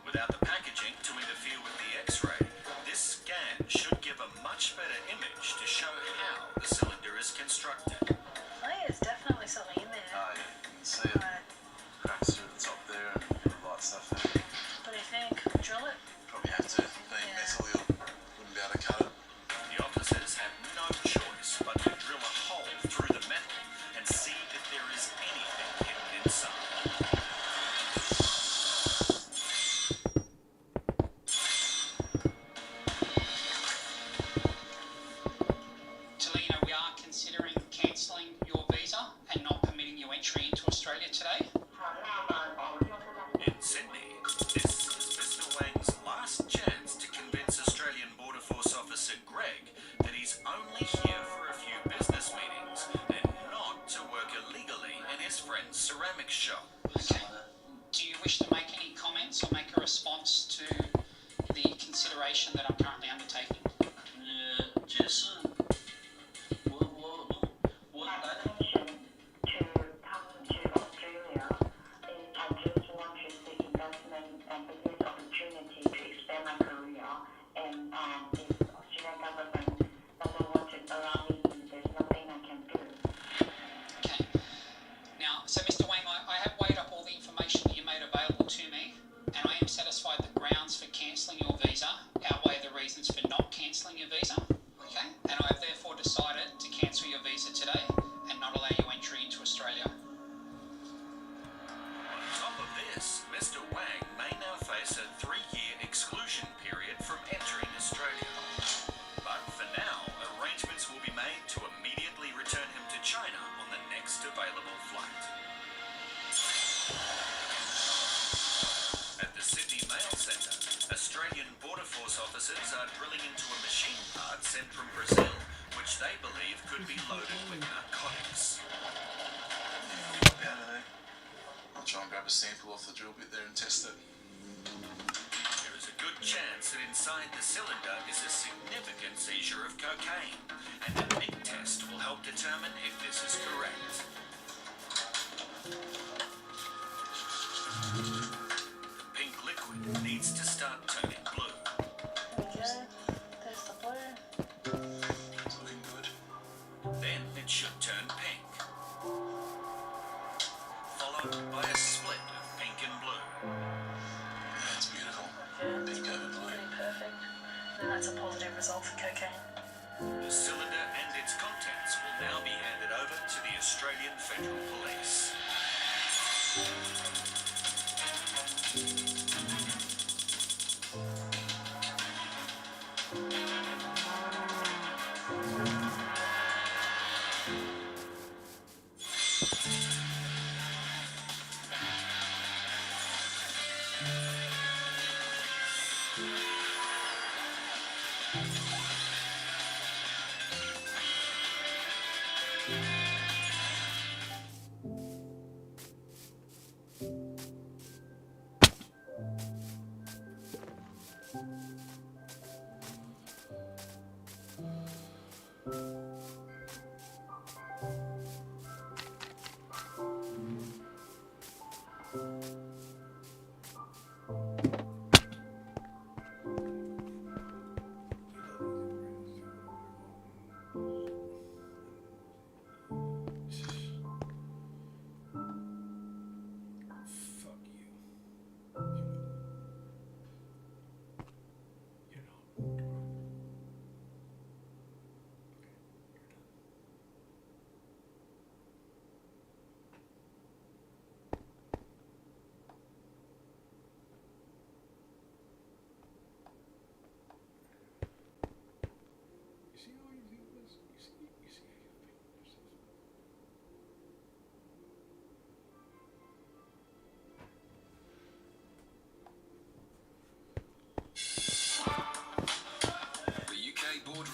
[SPEAKER 16] Without the packaging to interfere with the X-ray, this scan should give a much better image to show how the cylinder is constructed.
[SPEAKER 17] Oh yeah, there's definitely something in there.
[SPEAKER 18] Oh, yeah, you can see it.
[SPEAKER 17] Right.
[SPEAKER 18] Cracks through the top there and the light stuff there.
[SPEAKER 17] What do you think? Drill it?
[SPEAKER 18] Probably have to. Being metal, you wouldn't be able to cut it.
[SPEAKER 16] The officers have no choice but to drill a hole through the metal and see if there is anything hidden inside.
[SPEAKER 15] To let you know, we are considering cancelling your visa and not permitting you entry into Australia today.
[SPEAKER 16] In Sydney, this is Mr. Wang's last chance to convince Australian Border Force officer Greg that he's only here for a few business meetings and not to work illegally in his friend's ceramics shop.
[SPEAKER 15] Okay. Do you wish to make any comments or make a response to the consideration that I'm currently undertaking?
[SPEAKER 11] 解释，我来的。
[SPEAKER 15] Okay. Now, so Mr. Wang, I have weighed up all the information that you made available to me, and I am satisfied the grounds for cancelling your visa outweigh the reasons for not cancelling your visa. Okay? And I have therefore decided to cancel your visa today and not allow you entry into Australia.
[SPEAKER 16] On top of this, Mr. Wang may now face a 3-year exclusion period from entering Australia. But for now, arrangements will be made to immediately return him to China on the next available flight. At the Sydney Mail Centre, Australian Border Force officers are drilling into a machine part sent from Brazil, which they believe could be loaded with narcotics.
[SPEAKER 18] Out of there. I'll try and grab a sample off the drill bit there and test it.
[SPEAKER 16] There is a good chance that inside the cylinder is a significant seizure of cocaine, and a big test will help determine if this is correct. The pink liquid needs to start turning blue.
[SPEAKER 17] Okay. There's the blue.
[SPEAKER 18] It's looking good.
[SPEAKER 16] Then it should turn pink, followed by a split of pink and blue.
[SPEAKER 18] That's beautiful.
[SPEAKER 17] Yeah,
[SPEAKER 18] Pink over blue.
[SPEAKER 17] pretty perfect. And that's a positive result for cocaine.
[SPEAKER 16] The cylinder and its contents will now be handed over to the Australian Federal Police.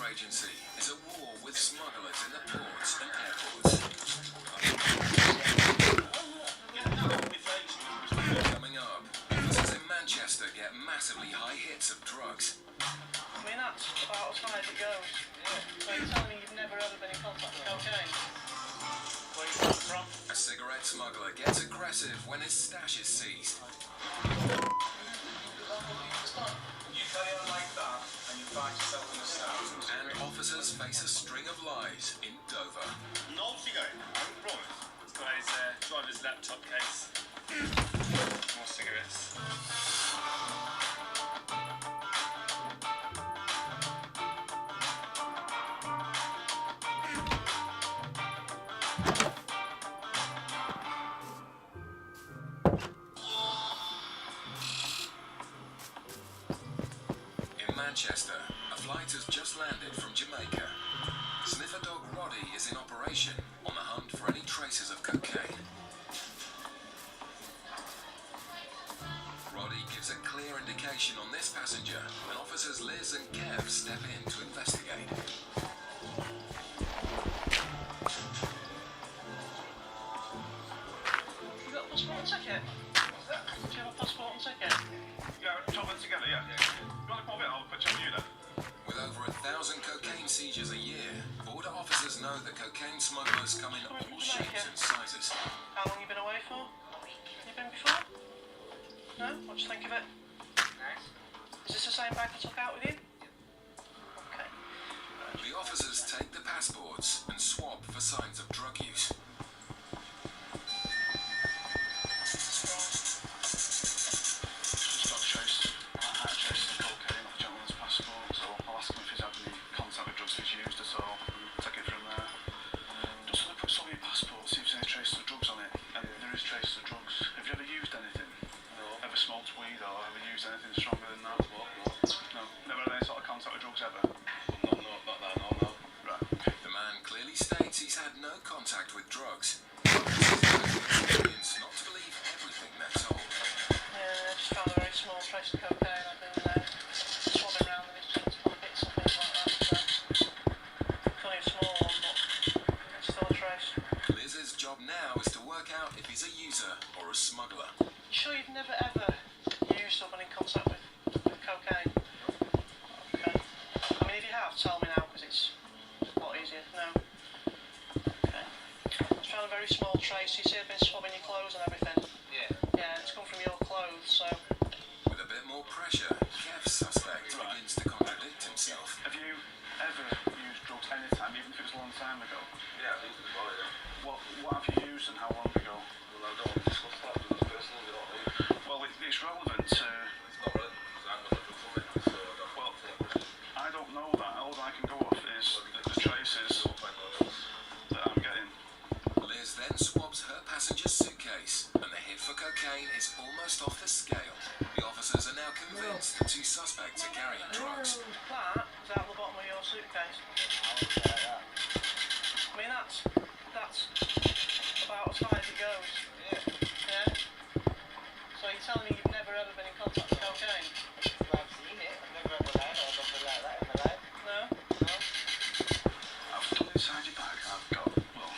[SPEAKER 16] Agency is at war with smugglers in the ports and airports. Coming up, officers in Manchester get massively high hits of drugs.
[SPEAKER 1] I mean, that's about as high as it goes. So you're telling me you've never ever been in contact with cocaine? Where you come from?
[SPEAKER 16] A cigarette smuggler gets aggressive when his stash is seized.
[SPEAKER 13] You carry on like that, and you find yourself in a stash.
[SPEAKER 16] And officers face a string of lies in Dover.
[SPEAKER 5] No cigarette, I promise. It's got his driver's laptop case. More cigarettes.
[SPEAKER 16] In Manchester, a flight has just landed from Jamaica. Sniffer dog Roddy is in operation on the hunt for any traces of cocaine. Roddy gives a clear indication on this passenger when officers Liz and Kev step in to investigate.
[SPEAKER 1] You got a passport and ticket? What's that? Do you have a passport and ticket?
[SPEAKER 5] Yeah, chop them together, yeah. You want to come over? I'll put you on you then.
[SPEAKER 16] With over 1,000 cocaine seizures a year, border officers know that cocaine smugglers come in all shapes and sizes.
[SPEAKER 1] How long you been away for? A week. You been before? No? What do you think of it?
[SPEAKER 2] Nice.
[SPEAKER 1] Is this the same bag I took out with you? Okay.
[SPEAKER 16] The officers take the passports and swab for signs of drug use.
[SPEAKER 3] Just got traced. I had traced the cocaine off a gentleman's passport, so I'll ask him if he's had any contact with drugs he's used at all, and take it from there. Just want to put some on your passport, see if there's any traces of drugs on it. And there is traces of drugs. Have you ever used anything? No. Ever smoked weed or ever used anything stronger than that? No. Never had any sort of contact with drugs ever?
[SPEAKER 5] No.
[SPEAKER 3] Right.
[SPEAKER 16] The man clearly states he's had no contact with drugs. It's not to believe everything they're told.
[SPEAKER 1] Yeah, just found a very small trace of cocaine. I've been swabbing around the distance for bits and things like that. So it's only a small one, but it's still a trace.
[SPEAKER 16] Liz's job now is to work out if he's a user or a smuggler.
[SPEAKER 1] You sure you've never ever used or been in contact with cocaine? Okay. I mean, if you have, tell me now, because it's a lot easier. No. Okay. Just found a very small trace. You see I've been swabbing your clothes and everything?
[SPEAKER 2] Yeah.
[SPEAKER 1] Yeah, it's come from your clothes, so...
[SPEAKER 16] With a bit more pressure, Kev's suspect begins to contradict himself.
[SPEAKER 3] Have you ever used drugs any time, even if it was a long time ago?
[SPEAKER 5] Yeah, I think it's about it, yeah.
[SPEAKER 3] What have you used and how long ago?
[SPEAKER 5] Well, I don't discuss that with this person, you know what I mean?
[SPEAKER 3] Well, it's relevant to...
[SPEAKER 5] It's not relevant because I'm going to do something, so I don't
[SPEAKER 3] Well,
[SPEAKER 5] take question.
[SPEAKER 3] I don't know that. All I can go off is the traces that I'm getting.
[SPEAKER 16] Liz then swabs her passenger's suitcase, and the hit for cocaine is almost off the scale. The officers are now convinced the two suspects are carrying drugs.
[SPEAKER 1] That is out the bottom of your suitcase. I mean, that's about as high as it goes. Yeah? So you're telling me you've never ever been in contact with cocaine?
[SPEAKER 2] Well, I've seen it. I've never ever had or something like that in my life.
[SPEAKER 1] No?
[SPEAKER 3] I've done inside your bag. I've got, well,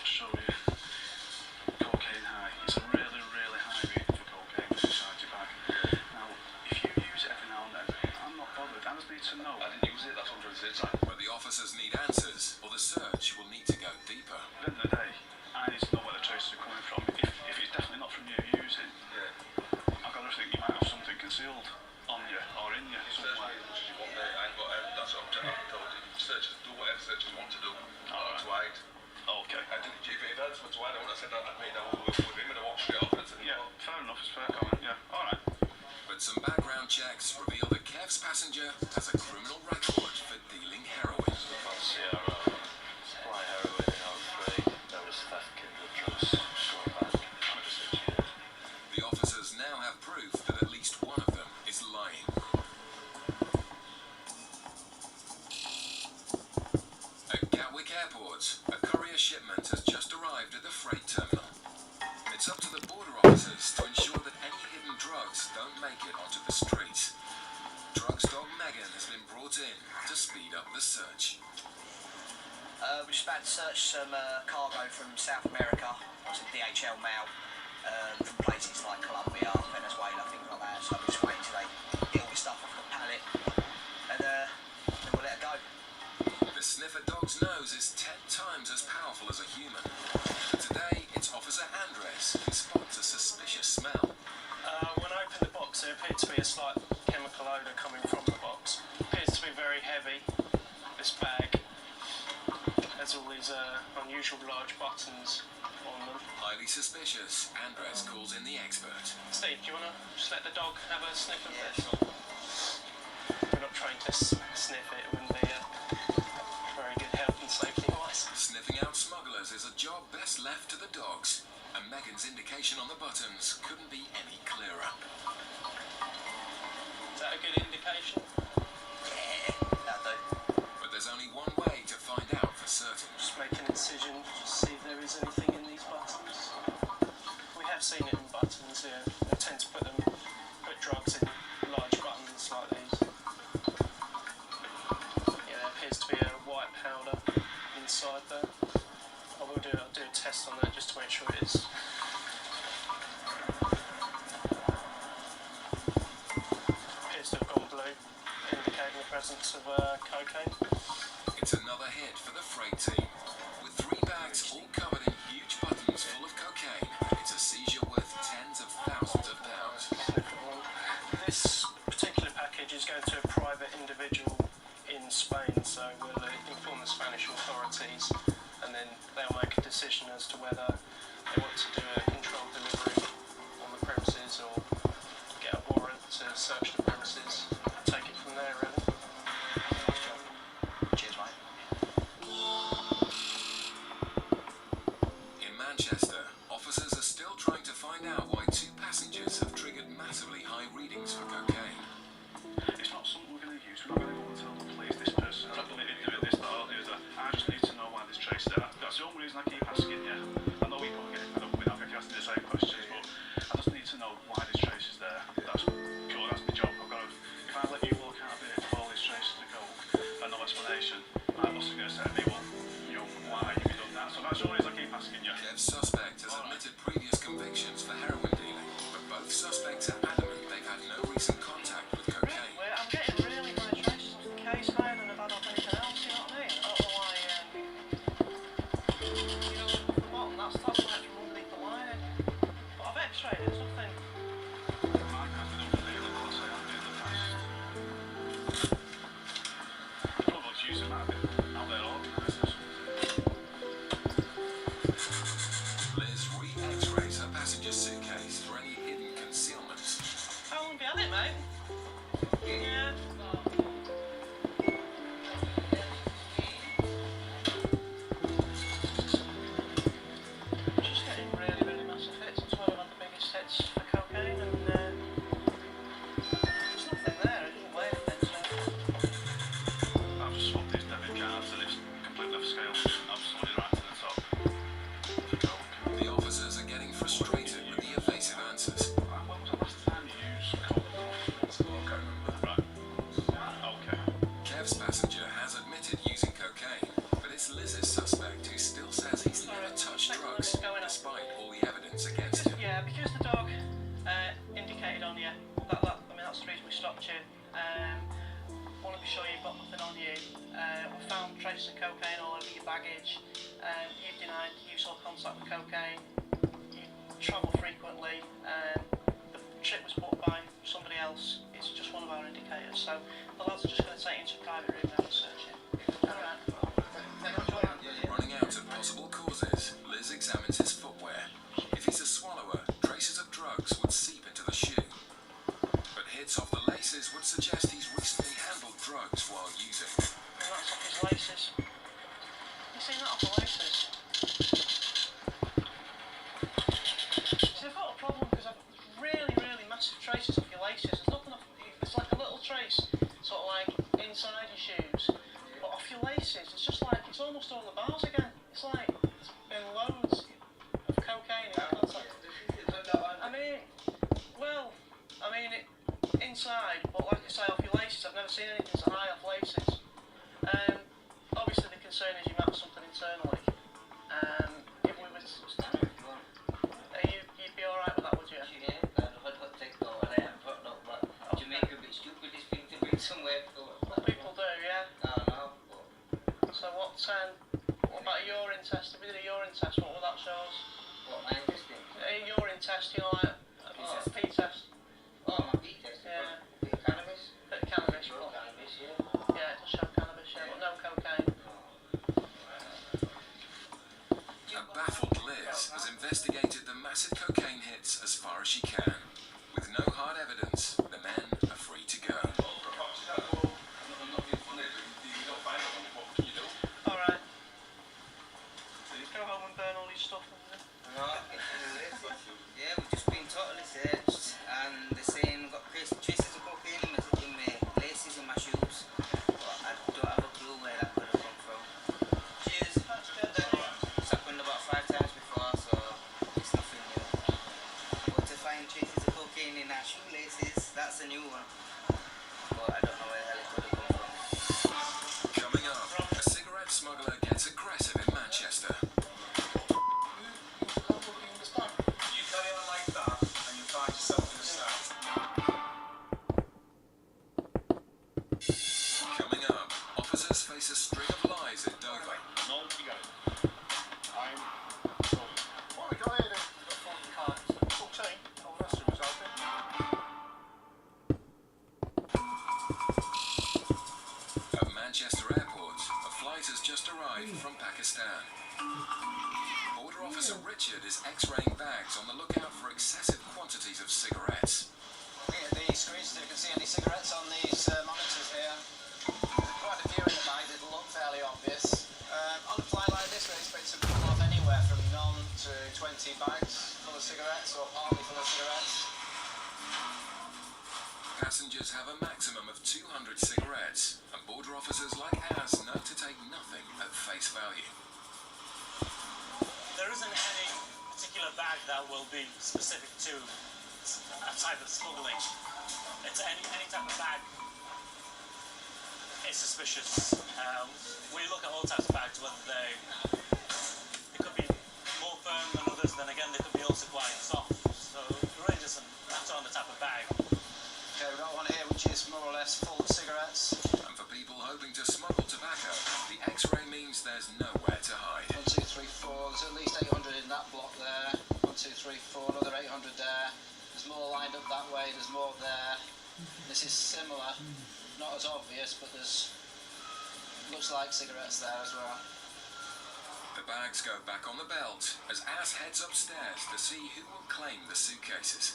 [SPEAKER 5] spoke to Adam and I said I'd meet down with him and I watched it off and said, yeah, fair enough, it's fair comment, yeah, alright.
[SPEAKER 13] But some background checks reveal that Kev's passenger has a criminal record for dealing heroin.
[SPEAKER 1] Sierra, supply heroin in 03, there was theft, kindred drugs, going back 106 years.
[SPEAKER 13] The officers now have proof that at least one of them is lying. At Gatwick Airport, a courier shipment has just arrived at the freight terminal. It's up to the border officers to ensure that any hidden drugs don't make it onto the streets. Drugs dog Megan has been brought in to speed up the search.
[SPEAKER 8] We're just about to search some cargo from South America, obviously DHL mail, from places like Colombia, Venezuela, things like that. So we're just waiting till they get all the stuff off the pallet, and then we'll let it go.
[SPEAKER 13] The sniffer dog's nose is 10 times as powerful as a human. But today, it's Officer Andres who spots a suspicious smell.
[SPEAKER 1] When I opened the box, there appeared to be a slight chemical odour coming from the box. It appears to be very heavy. This bag has all these unusual large buttons on them.
[SPEAKER 13] Highly suspicious, Andres calls in the expert.
[SPEAKER 1] Steve, do you want to just let the dog have a sniff of this? We're not trying to sniff it. It wouldn't be very good health and safety wise.
[SPEAKER 13] Sniffing out smugglers is a job best left to the dogs, and Megan's indication on the buttons couldn't be any clearer.
[SPEAKER 1] Is that a good indication?
[SPEAKER 8] Yeah, that'll do.
[SPEAKER 13] But there's only one way to find out for certain.
[SPEAKER 1] Just make an incision to see if there is anything in these buttons. We have seen it in buttons here. They tend to put drugs in large buttons like these. Yeah, there appears to be a white powder inside there. I'll do a test on that just to make sure it is. Appears to have gone blue, indicating the presence of cocaine.
[SPEAKER 13] It's another hit for the freight team. With 3 bags all covered in huge buttons full of cocaine, it's a seizure worth tens of thousands of pounds.
[SPEAKER 1] This particular package is going to a private individual in Spain, so we'll inform the Spanish authorities and then they'll make a decision as to whether they want to do a controlled delivery on the premises or get a warrant to search the premises and take it from there, really.
[SPEAKER 8] Cheers, mate.
[SPEAKER 13] In Manchester, officers are still trying to find out why 2 passengers have triggered massively high readings for cocaine.
[SPEAKER 5] It's not something we're going to use. We're not going to go and tell the police this person has done it, doing this, that, or the other. I just need to know why this trace there. That's the only reason I keep asking you. I know we probably get fed up with that if you ask me the same questions, but I just need to know why this trace is there. That's cool, that's my job. I've got to, if I let you walk out of it with all these traces of coke and no explanation, my boss is going to say to me, well, you know, why have you done that? So that's the only reason I keep asking you.
[SPEAKER 13] Kev's suspect has admitted previous convictions for heroin dealing, but both suspects are adamant they've had no recent contact with cocaine.
[SPEAKER 1] I'm getting really bad traces off the case, man, and I've had off anything else, you know what I mean? I don't know why, you know, off the bottom, that's like from underneath the lining. But I've x-rayed it, there's nothing.
[SPEAKER 5] I can't do the dealing, but I say I'm doing the past. Probably using that bit out there organised or something.
[SPEAKER 13] Liz re-x-rays her passenger suitcase for any hidden concealments.
[SPEAKER 1] How long have you had it, mate? Yeah. Just getting really, really massive hits. It's one of the biggest hits for cocaine, and there's nothing there. It doesn't weigh anything, so.
[SPEAKER 5] I've just swapped these debit cards and it's completely off scale. I've sold it right to the top. For coke.
[SPEAKER 13] The officers are getting frustrated with the evasive answers.
[SPEAKER 5] When was the last time you used coke? I can't remember. Right. Okay.
[SPEAKER 13] Kev's passenger has admitted using cocaine, but it's Liz's suspect who still says he's never touched drugs, despite all the evidence against him.
[SPEAKER 1] Yeah, because the dog indicated on you, that's the reason we stopped you. Want to be sure you've got nothing on you. We found traces of cocaine all over your baggage. You've denied use or contact with cocaine. You travel frequently. The trip was booked by somebody else. It's just one of our indicators. So the lads are just going to take you into a private room now and search you. Alright.
[SPEAKER 19] Running out of possible causes, Liz examines his footwear. If he's a swallower, traces of drugs would seep into the shoe. But hits off the laces would suggest he's recently handled drugs while using.
[SPEAKER 1] And that's off his laces. You seen that off the laces? See, I've got a problem because I've really, really massive traces off your laces. There's nothing off. There's like a little trace, sort of like inside your shoes, but off your laces, it's just like it's almost on the bars again. It's like there's been loads of cocaine in contact. I mean it inside, but like I say, off your laces, I've never seen anything so high off laces. Obviously the concern is you might have something internally. If we was, you'd be alright with that, would you? Well, people do, yeah. So what about a urine test? If we did a urine test, what would that show us? A urine test, you know, like a pee test. Yeah. Bit of cannabis, but yeah, it'll show cannabis, yeah, but no cocaine.
[SPEAKER 19] A baffled Liz has investigated the massive cocaine hits as far as she can. With no hard evidence, the men are free to go.
[SPEAKER 1] Alright. Go home and burn all your stuff.
[SPEAKER 8] Yeah, we've just been totally searched, and they're saying we've got traces of cocaine in my laces and my shoes, but I don't have a clue where that could have come from. Cheers. It's happened about 5 times before, so it's nothing new. But to find traces of cocaine in our shoelaces, that's a new one. But I don't know where the hell it could have come from.
[SPEAKER 19] Coming up, a cigarette smuggler gets aggressive in Manchester.
[SPEAKER 13] You carry on like that, and you find yourself in a cell.
[SPEAKER 19] Coming up, officers face a string of lies at Dover.
[SPEAKER 3] What have we got here then? We've got 14. Oh, that's the result then.
[SPEAKER 19] At Manchester Airport, a flight has just arrived from Pakistan. Border Officer Richard is x-raying bags on the lookout for excessive quantities of cigarettes.
[SPEAKER 15] Looking at the screens, so you can see any cigarettes on these monitors here. Quite a few in the bag, it'll look fairly obvious. On a flight like this, we expect to pull off anywhere from none to 20 bags full of cigarettes or partly full of cigarettes.
[SPEAKER 19] Passengers have a maximum of 200 cigarettes, and border officers like ours know to take nothing at face value.
[SPEAKER 20] There isn't any particular bag that will be specific to a type of smuggling. It's any type of bag is suspicious. We look at all types of bags, whether they could be more firm than others, then again they could be also quite soft. So it really doesn't matter on the type of bag.
[SPEAKER 15] Okay, we've got one here which is more or less full of cigarettes.
[SPEAKER 19] And for people hoping to smuggle tobacco, the x-ray means there's nowhere to hide.
[SPEAKER 15] 1, 2, 3, 4. There's at least 800 in that block there. 1, 2, 3, 4. Another 800 there. There's more lined up that way. There's more there. This is similar, not as obvious, but there's looks like cigarettes there as well.
[SPEAKER 19] The bags go back on the belt as Ass heads upstairs to see who will claim the suitcases.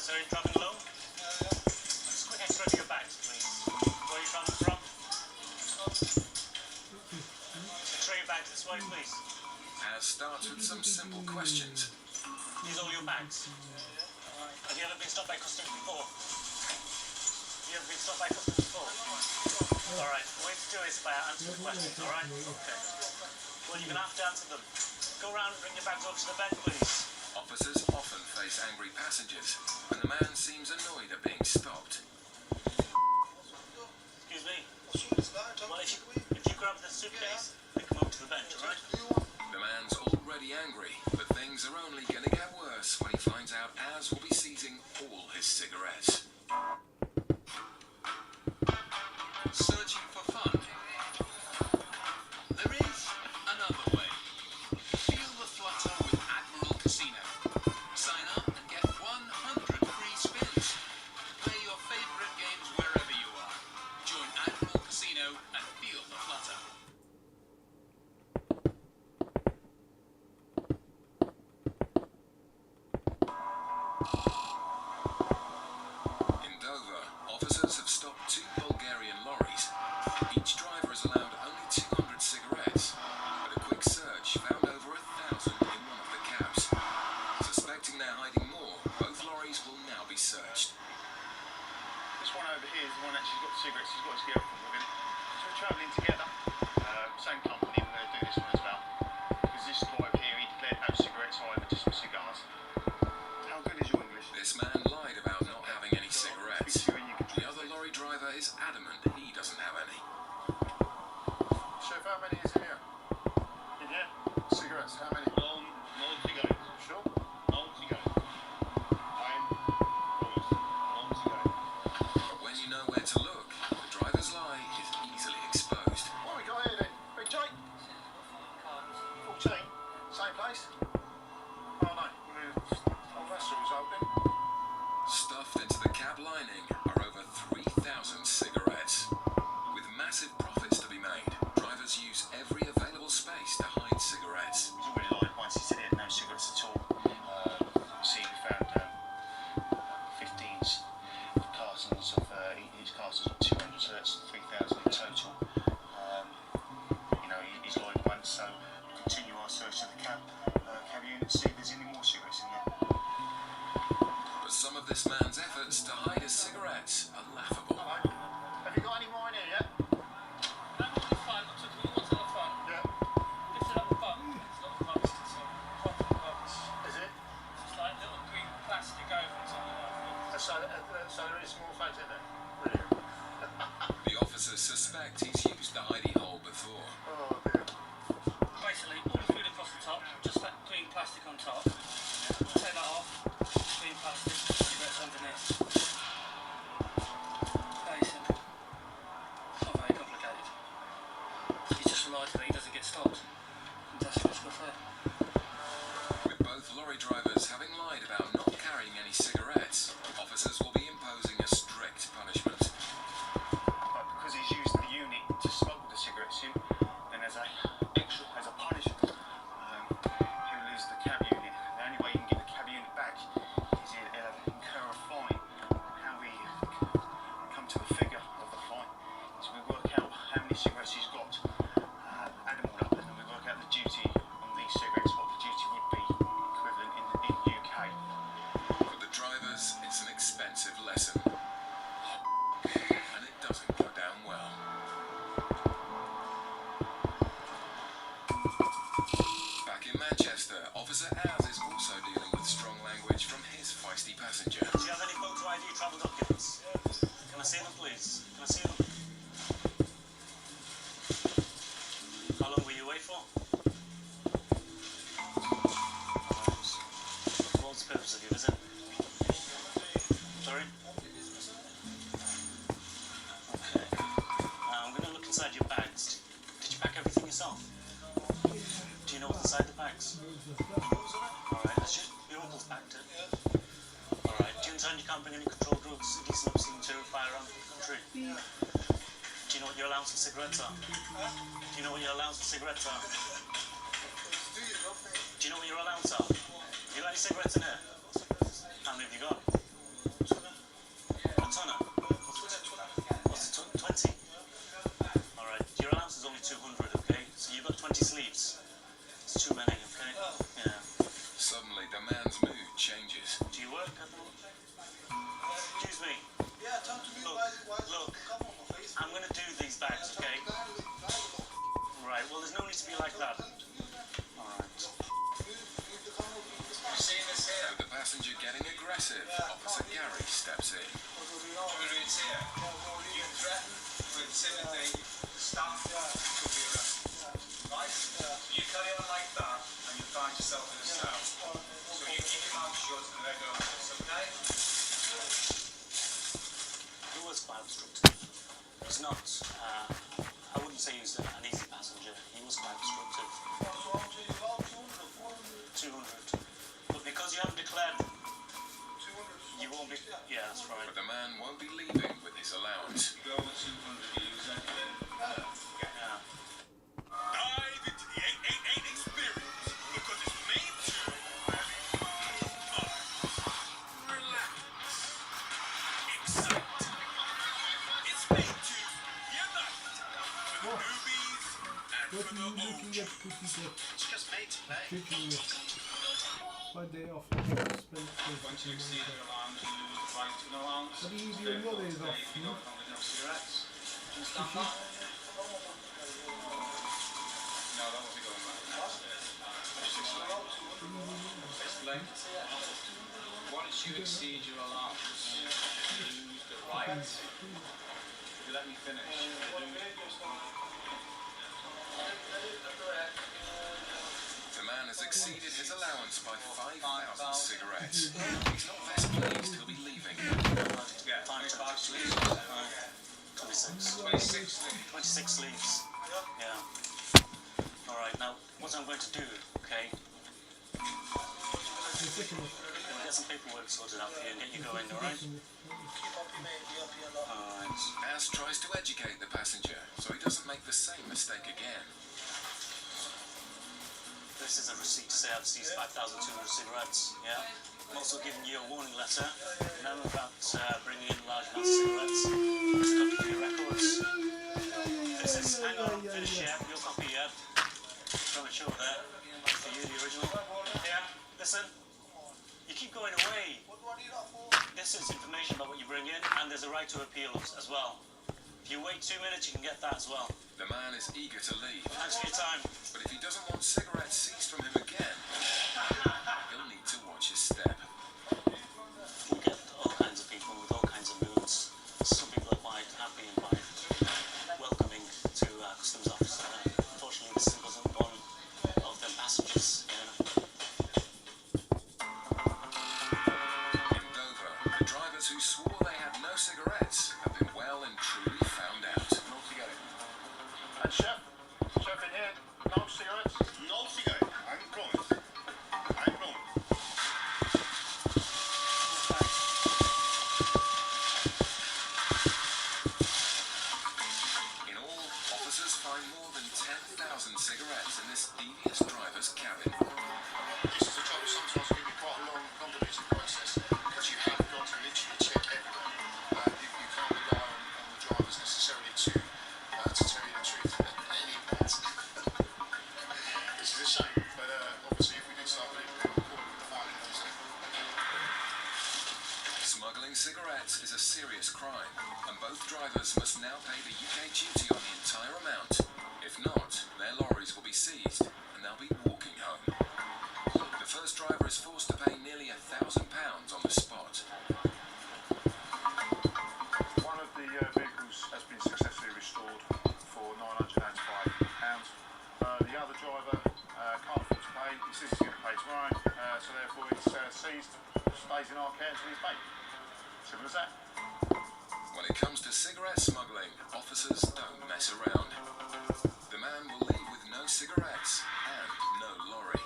[SPEAKER 20] So you're traveling alone? Just quick x-ray of your bags, please. Where are you traveling from? X-ray your bags this way, please.
[SPEAKER 19] Ass starts with some simple questions.
[SPEAKER 20] These are all your bags. Have you ever been stopped by customs before? Have you ever been stopped by customs before? Alright, the way to do it is by answering the questions, alright? Okay. Well, you're going to have to answer them. Go around and bring your bags over to the bench, please.
[SPEAKER 19] Officers often face angry passengers, and the man seems annoyed at being stopped.
[SPEAKER 20] Excuse me. Well, if you grab the suitcase, we can move to the bench, alright?
[SPEAKER 19] The man's already angry, but things are only going to get worse when he finds out Az will be seizing all his cigarettes.
[SPEAKER 16] Searching for fun? There is another way.
[SPEAKER 19] searched.
[SPEAKER 5] This one over here is the one that she's got the cigarettes. He's got his girlfriend with him. So we're travelling together. Same company. We're going to do this one as well. Because this guy over here, he declared no cigarettes, either just some cigars. How good is your English?
[SPEAKER 19] This man lied about not having any cigarettes. The other lorry driver is adamant he doesn't have any.
[SPEAKER 3] Chef, how many is in here?
[SPEAKER 5] In here?
[SPEAKER 3] Cigarettes, how many?
[SPEAKER 5] No cigarettes.
[SPEAKER 3] Sure?
[SPEAKER 5] No cigarettes. No cigarettes.
[SPEAKER 19] But when you know where to look, the driver's lie is easily exposed.
[SPEAKER 3] What we got here then? Big Jake? 14? Same place? Oh no. Oh, that's the result then.
[SPEAKER 19] Stuffed into the cab lining are over 3,000 cigarettes. With massive profits to be made, drivers use every available space to hide cigarettes.
[SPEAKER 5] He's already lied once. He said he had no cigarettes at all. See, we found 15 cartons of each carton's of 200, so that's 3,000 in total. You know, he's lied once, so we'll continue our search of the cab unit to see if there's any more cigarettes in there.
[SPEAKER 19] But some of this man's efforts to hide his cigarettes are laughable.
[SPEAKER 3] Hello. Have you got any more in here yet?
[SPEAKER 1] That will be fine. I took the ones on the front.
[SPEAKER 3] Yeah.
[SPEAKER 1] Lift it up the button. It's not the box. It's a proper box.
[SPEAKER 3] Is it?
[SPEAKER 1] It's like little green plastic over or something like that.
[SPEAKER 3] So there is more fads in there? Brilliant.
[SPEAKER 19] The officers suspect he's used the hidey hole before.
[SPEAKER 3] Oh dear.
[SPEAKER 1] Basically, all the food across the top, just that green plastic on top. Take that off. Green plastic. Cigarettes underneath. Very simple. Not very complicated. He's just lied to me. He doesn't get stopped. Industrial stuff there.
[SPEAKER 19] With both lorry drivers having lied about not carrying any cigarettes, officers will be imposing a strict punishment.
[SPEAKER 5] But because he's used the unit to smuggle the cigarettes in, then as a punishment, he'll lose the cab unit. The only way he can get the cab unit back is he'll incur a fine. How we come to the figure of the fine is we work out how many cigarettes he's got, add them all up, and then we work out the duty on these cigarettes, what the duty would be equivalent in the UK.
[SPEAKER 19] For the drivers, it's an expensive lesson. And it doesn't go down well. Back in Manchester, Officer Az is also dealing with strong language from his feisty passenger.
[SPEAKER 20] Do you have any photo ID travel documents? Can I see them, please? Can I see them? How long were you away for? What's the purpose of your visit? Sorry? Okay. I'm going to look inside your bags. Did you pack everything yourself? Do you know what's inside the bags? Alright, your uncle's packed it. Alright, do you understand you can't bring any controlled drugs, decent obscene material, firearms in the country? Do you know what your allowance for cigarettes are? Do you know what your allowance for cigarettes are? Do you know what your allowance are? Have you got any cigarettes in here? How many have you got? A tonner? What's it, 20? Alright, your allowance is only 200, okay? So you've got 20 sleeves. It's too many, okay? Yeah.
[SPEAKER 19] Suddenly, the man's mood changes.
[SPEAKER 20] Do you work at the moment? Excuse me.
[SPEAKER 3] Yeah, talk to me.
[SPEAKER 20] Look, I'm going to do these bags, okay? Right, well, there's no need to be like that. Alright.
[SPEAKER 19] With the passenger getting aggressive, Officer Gary steps in.
[SPEAKER 2] It's here. You threaten with similar stuff to be arrested. Right? You carry on like that and you find yourself in a cell. So you keep your mouth shut and let go of this, okay?
[SPEAKER 20] He was quite obstructive. He's not, I wouldn't say he was an easy passenger. He was quite obstructive. 200. But because you haven't declared, you won't be, yeah, that's right.
[SPEAKER 19] But the man won't be leaving with his allowance.
[SPEAKER 20] Yeah.
[SPEAKER 16] Dive into the 888 experience because it's made to relax, excite. It's made to unite for the newbies and for the OGs.
[SPEAKER 9] It's just made to play.
[SPEAKER 2] my day off. I spend
[SPEAKER 5] Once you exceed your allowance, you lose the right to an allowance.
[SPEAKER 2] What do you do on
[SPEAKER 5] Therefore,
[SPEAKER 2] your days
[SPEAKER 5] today
[SPEAKER 2] off?
[SPEAKER 5] you don't have enough cigarettes. Understand that? No, that wasn't going back. Explain. Once you exceed your allowance, you lose the right. If you let me finish, you lose.
[SPEAKER 19] The man has exceeded his allowance by 5,000 cigarettes. He's not best pleased, he'll be leaving.
[SPEAKER 5] Yeah, 25 sleeves.
[SPEAKER 20] 26. 26 sleeves. Yeah. Alright, now what I'm going to do, okay? We'll get some paperwork sorted out for you and get you going, alright? Alright.
[SPEAKER 19] Az tries to educate the passenger so he doesn't make the same mistake again.
[SPEAKER 20] This is a receipt to say I've seized 5,200 cigarettes, yeah? I'm also giving you a warning letter, now about bringing in large amounts of cigarettes. It's a copy for your records. This is, hang on, finish yet, your copy yet. Premature there, for you, the original. Yeah, listen, you keep going away. This is information about what you bring in, and there's a right to appeal as well. If you wait 2 minutes, you can get that as well.
[SPEAKER 19] The man is eager to leave.
[SPEAKER 20] Thanks for your time.
[SPEAKER 19] But if he doesn't want cigarettes seized from him again, he'll need to watch his step.
[SPEAKER 20] We get all kinds of people with all kinds of moods. Some people are quite happy and quite welcoming to our customs officer. Unfortunately, this wasn't one of them passengers.
[SPEAKER 19] In Dover, the drivers who swore they had no cigarettes have been well and truly found out.
[SPEAKER 9] And chef in here, no cigarettes? No cigarette, I promise. I promise.
[SPEAKER 19] In all, officers find more than 10,000 cigarettes in this devious driver's cabin.
[SPEAKER 9] This is a job that sometimes can be quite a long, complicated process because you have got to literally check everything. You can't rely on the drivers necessarily to tell you the truth at any point. This is a shame, but obviously if we did start believing people, we'll call it the filing officer.
[SPEAKER 19] Smuggling cigarettes is a serious crime, and both drivers must now pay the UK duty on the entire amount. If not, their lorries will be seized, and they'll be walking home. The first driver is forced to pay nearly £1,000 on the spot.
[SPEAKER 5] One of the vehicles has been successfully restored for £995. The other driver can't afford to pay. He says he's going to pay tomorrow, so therefore it's seized, stays in our care until he's paid. Simple as that.
[SPEAKER 19] When it comes to cigarette smuggling, officers don't mess around. The man will leave with no cigarettes and no lorry.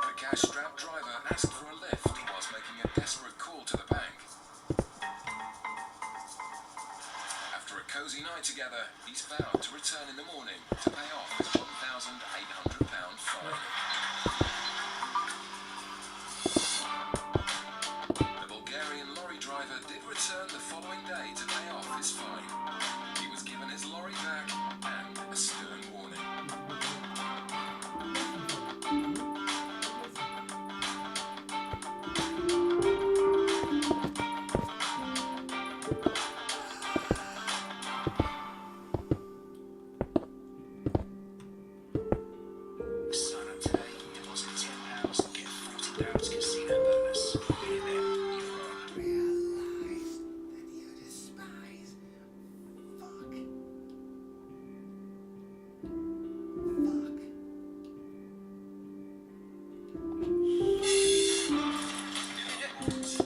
[SPEAKER 19] The cash-strapped driver asked for a lift whilst making a desperate call to the bank. After a cosy night together, he's vowed to return in the morning to pay off his £1,800 fine. The Bulgarian lorry driver did return the following day to pay off his fine. He was given his lorry back and a stern warning.
[SPEAKER 6] Sign up today, deposit £10, get £40 casino bonus. Here then, you're on.
[SPEAKER 2] Realize that you despise. Fuck.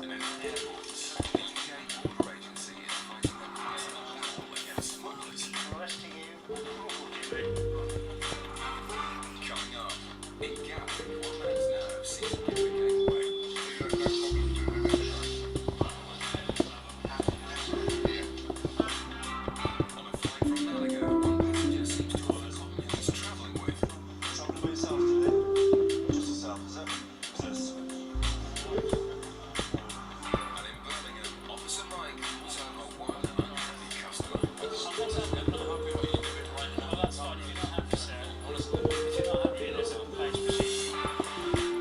[SPEAKER 19] And in airports, the UK Border Agency is fighting a massive war against smugglers.
[SPEAKER 10] Arresting you on fraud.
[SPEAKER 19] Coming up, in Gatwick, one man's nerves seem to give the game away. On a flight from Malaga, one passenger seems to have forgotten who he's travelling with.
[SPEAKER 20] Something about yourself, did it? Just yourself, is it? Is this?
[SPEAKER 19] And in Birmingham, Officer Mike was over one unhappy customer.
[SPEAKER 20] Sometimes I'm not happy with you do it right now. That's fine. If you're not happy, sir, honestly, if you're not happy, there's a page machine.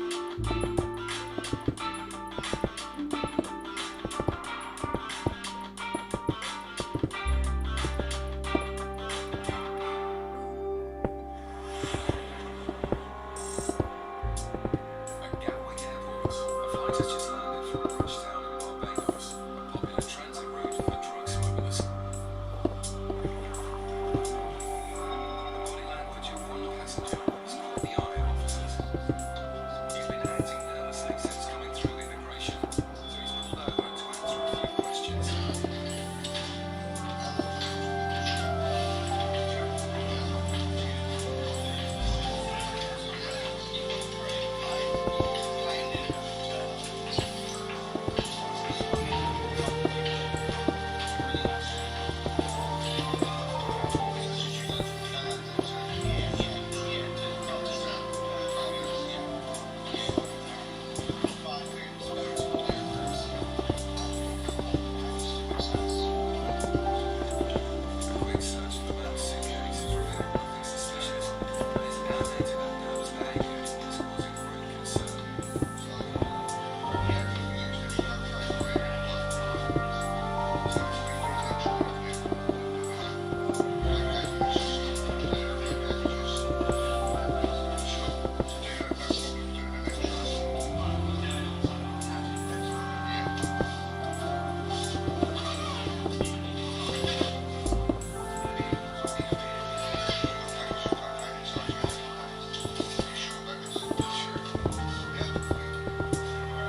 [SPEAKER 19] waiting nervously since coming through immigration, so he's pulled over to answer a few questions. A quick search of the man's suitcase has revealed nothing suspicious, but his animated and nervous behaviour is causing great concern.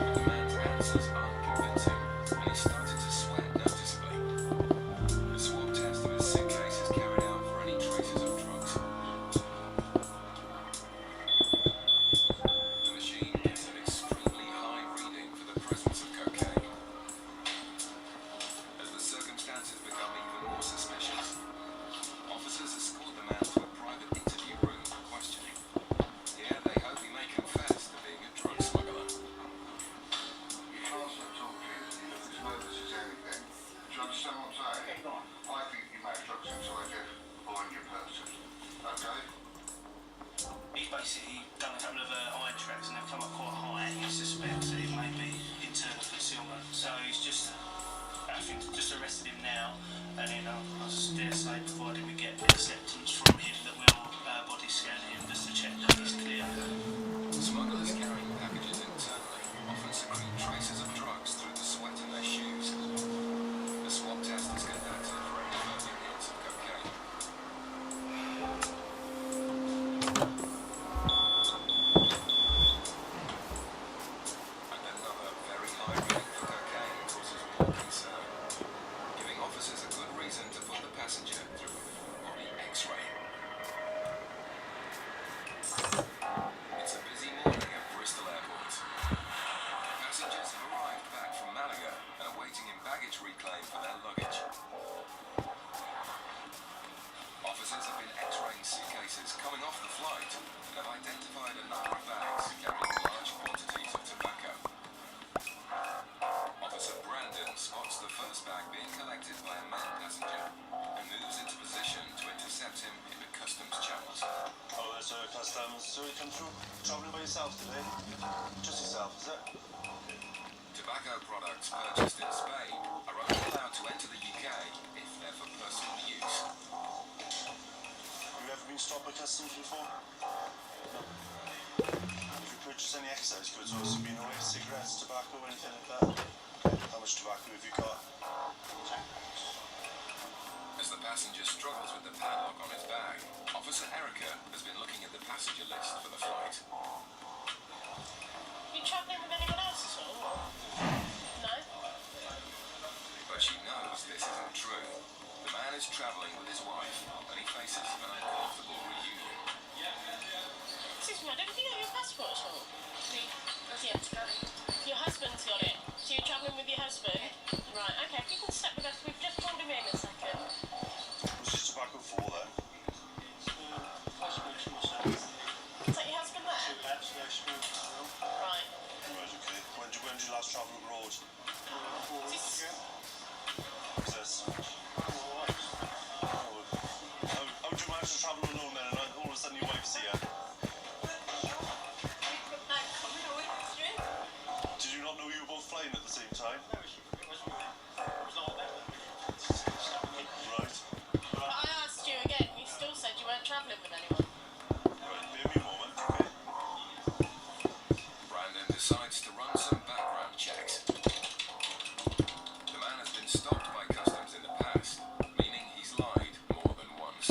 [SPEAKER 19] But the man's answers aren't convincing, and he's started to sweat noticeably. A swab test of his suitcase is carried out for any traces of drugs. The machine gives an extremely high reading for the presence of cocaine. As the circumstances become even more suspicious, officers escort the man to a private interview room for questioning. Here they hope he may confess to being a drug smuggler.
[SPEAKER 9] You can't stop talking if you're as nervous as anything. Do you understand what I'm saying? I think you may have drugs inside you or on your person. Okay?
[SPEAKER 1] He's basically done a couple of iron tracks and they've come up quite high. He suspects that it may be internal concealment. So he's just, I think, just arrested him now. And then I dare say, provided we get acceptance from him, that we'll body scan him just to check that he's clear.
[SPEAKER 19] Smugglers carrying packages internally often secrete traces of drugs through the sweat in their shoes. A swab test is conducted for any further hints of cocaine. And another very high reading for cocaine causes more concern, giving officers a good reason to put the passenger through a full-body X-ray. It's a busy morning at Bristol Airport. Passengers have arrived back from Malaga and are waiting in baggage reclaim for their luggage. Officers have been X-raying suitcases coming off the flight and have identified a number of bags carrying large quantities of tobacco. Officer Brandon spots the first bag being collected by a male passenger and moves into position to intercept him in the customs channels.
[SPEAKER 21] Hello there, sir, customs. So you come through travelling by yourself today? Just yourself, is it?
[SPEAKER 19] Tobacco products purchased in Spain are only allowed to enter the UK if they're for personal use.
[SPEAKER 21] Have you ever been stopped by customs before? No. Have you purchased any excise goods, or has it been away cigarettes, tobacco, anything like that? How much tobacco have you got?
[SPEAKER 19] As the passenger struggles with the padlock on his bag, Officer Erica has been looking at the passenger list for the flight.
[SPEAKER 12] You travelling with anyone else at all? No?
[SPEAKER 19] But she knows this isn't true. The man is travelling with his wife, and he faces an uncomfortable reunion.
[SPEAKER 12] Excuse me, madam, have you got your passport at all? Your husband's got it. So you're travelling with your husband? Right, okay, if you can step with us, we've just pulled him in a second.
[SPEAKER 21] What's this tobacco for then?
[SPEAKER 12] Is that your husband there? Right.
[SPEAKER 21] Right, okay. When did you last travel abroad?
[SPEAKER 12] Is this...
[SPEAKER 21] What's this? How do you manage to travel alone then, and all of a sudden your wife's here? Did you not know you were both flying at the same time? Right.
[SPEAKER 12] But I asked you again, you still said you weren't travelling with anyone.
[SPEAKER 21] Right, bear me a moment, okay?
[SPEAKER 19] Brandon decides to run some background checks. The man has been stopped by customs in the past, meaning he's lied more than once.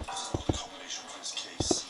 [SPEAKER 21] This is not the combination for this case.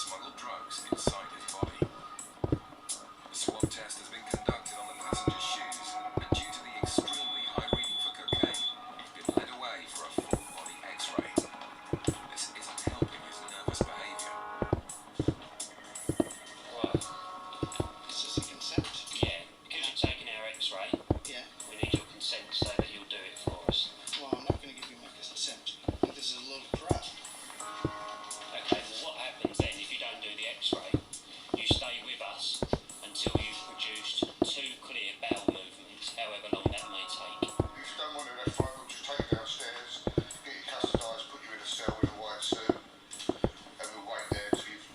[SPEAKER 19] smuggled drugs inside his body. A swab test has been conducted on the passenger's shoes, and due to the extremely high reading for cocaine, he's been led away for a full-body X-ray. This isn't helping his nervous behaviour.
[SPEAKER 11] Right. This is a consent. Yeah, because you're taking our X-ray.
[SPEAKER 8] Yeah.
[SPEAKER 11] We need your consent to say that you'll do it for us.
[SPEAKER 8] Well, I'm not going to give you my consent. I think this is a load of crap.
[SPEAKER 11] Okay, well what happens then if you don't do the X-ray? You stay with us until you've produced 2 clear bowel movements, however long that may take.
[SPEAKER 9] If you don't want to do that front, we'll just take you downstairs, get you custodised, put you in a cell with a white suit, and we'll wait there till you've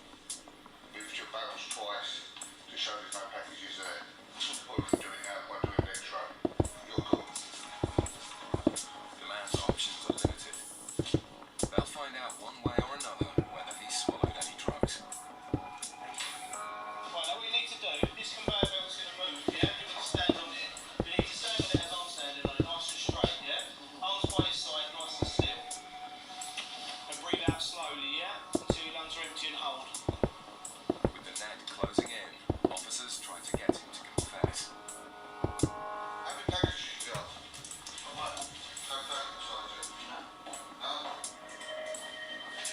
[SPEAKER 9] moved your bowels twice to show there's no packages there. Or we can do it now, we'll do it next row. You're cool.
[SPEAKER 19] The man's options are limited. They'll find out one way or another whether he's swallowed any drugs.
[SPEAKER 2] Right, now what you need to do, this conveyor belt's going to move, yeah? You need to stand on it. You need to stand on it as I'm standing on it, nice and straight, yeah? Arms by your side, nice and still. And breathe out slowly, yeah? Until your lungs are empty and hold.
[SPEAKER 19] With the net closing in, officers try to get him to confess.
[SPEAKER 9] How many packages you got? Cocaine, Sergeant? No?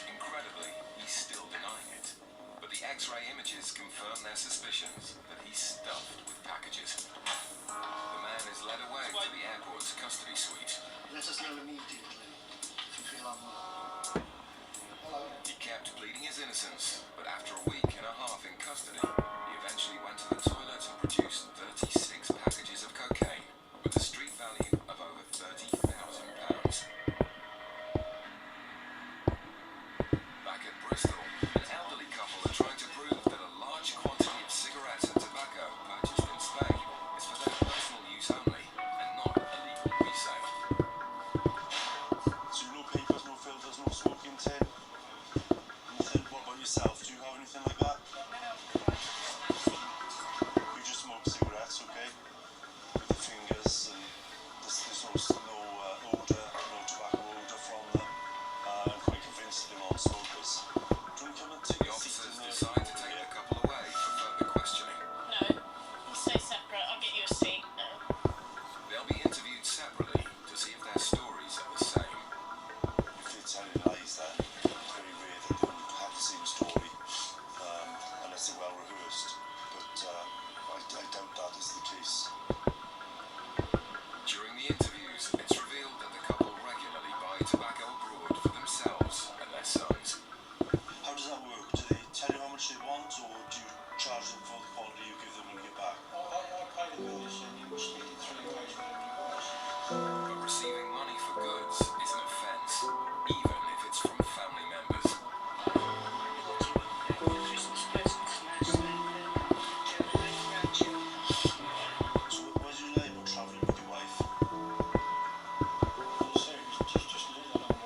[SPEAKER 19] Incredibly, he's still denying it. But the X-ray images confirm their suspicions that he's stuffed with packages. The man is led away to the airport's custody suite.
[SPEAKER 8] Let us know immediately if you feel unwell. Hello.
[SPEAKER 19] He kept pleading his innocence, but after a week and a half in custody, he eventually went to the toilet and produced 36 packages of cocaine with a street value of over £30,000. Back at Bristol, an elderly couple are trying to prove that a large quantity of cigarettes and tobacco purchased in Spain is for their personal use only and not illegal resale.
[SPEAKER 21] So no papers, no filters, no smoking tin. Nothing. What about yourself? Do you have anything like that? You just smoke cigarettes, okay? With your fingers, and there's no odour, no tobacco odour from them. I'm quite convinced they're not smokers. Do you want to come and take
[SPEAKER 19] The
[SPEAKER 21] a seat
[SPEAKER 19] officers
[SPEAKER 21] in there?
[SPEAKER 19] decide to take the couple away for further questioning.
[SPEAKER 12] No, we'll stay separate. I'll get you a seat. No.
[SPEAKER 19] They'll be interviewed separately to see if their stories are the same.
[SPEAKER 21] If they're telling lies, then it's very rare that they don't have the same story, unless they're well rehearsed. But I doubt that is the case.
[SPEAKER 19] During the interviews, it's revealed that the couple regularly buy tobacco abroad for themselves and their sons.
[SPEAKER 21] How does that work? Do they tell you how much they want, or do you charge them for the quantity you give them when you get back?
[SPEAKER 2] I pay the bills and you will split it 3 ways with everybody.
[SPEAKER 19] But receiving money for goods is an offence, even if it's from family members.
[SPEAKER 12] Christmas presents mostly. Grandchildren.
[SPEAKER 21] So where's your neighbour travelling with your wife?
[SPEAKER 2] As I say, it's just me that I'm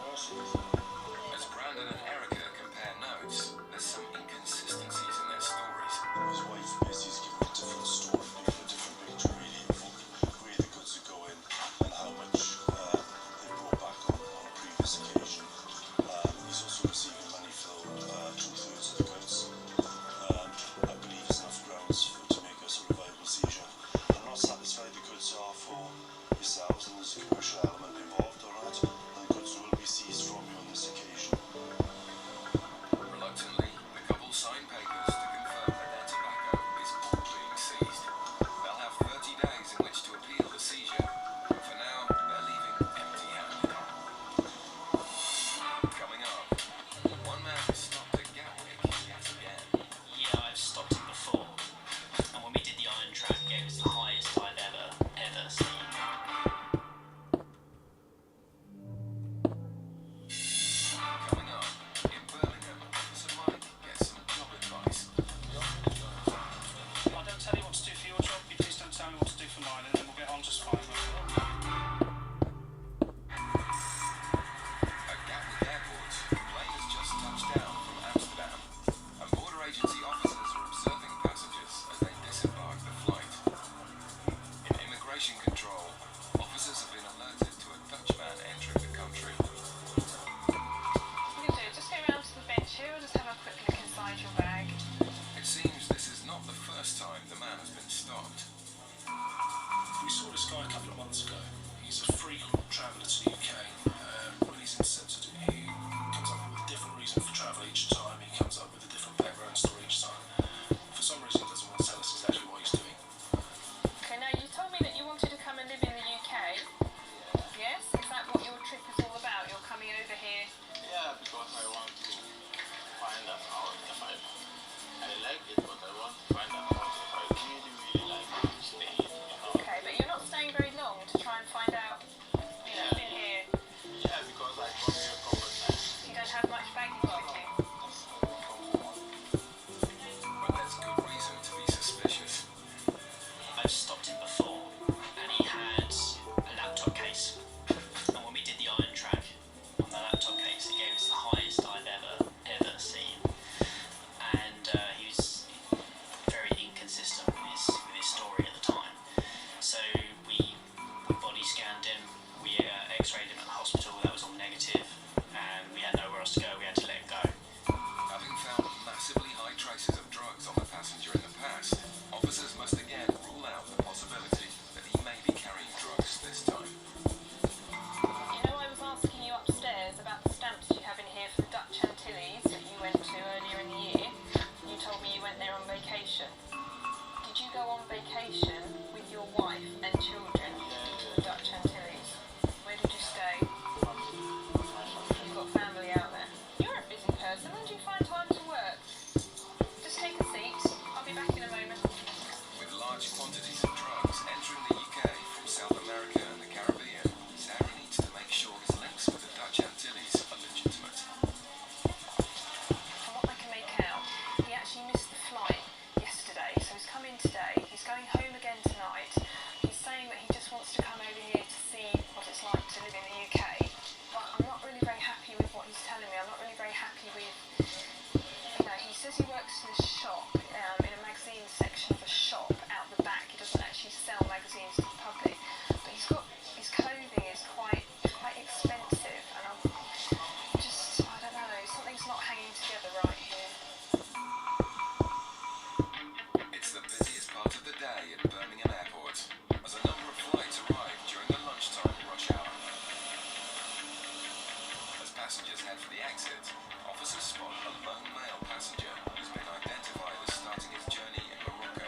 [SPEAKER 19] passengers head for the exit, officers spot a lone male passenger who's been identified as starting his journey in Morocco.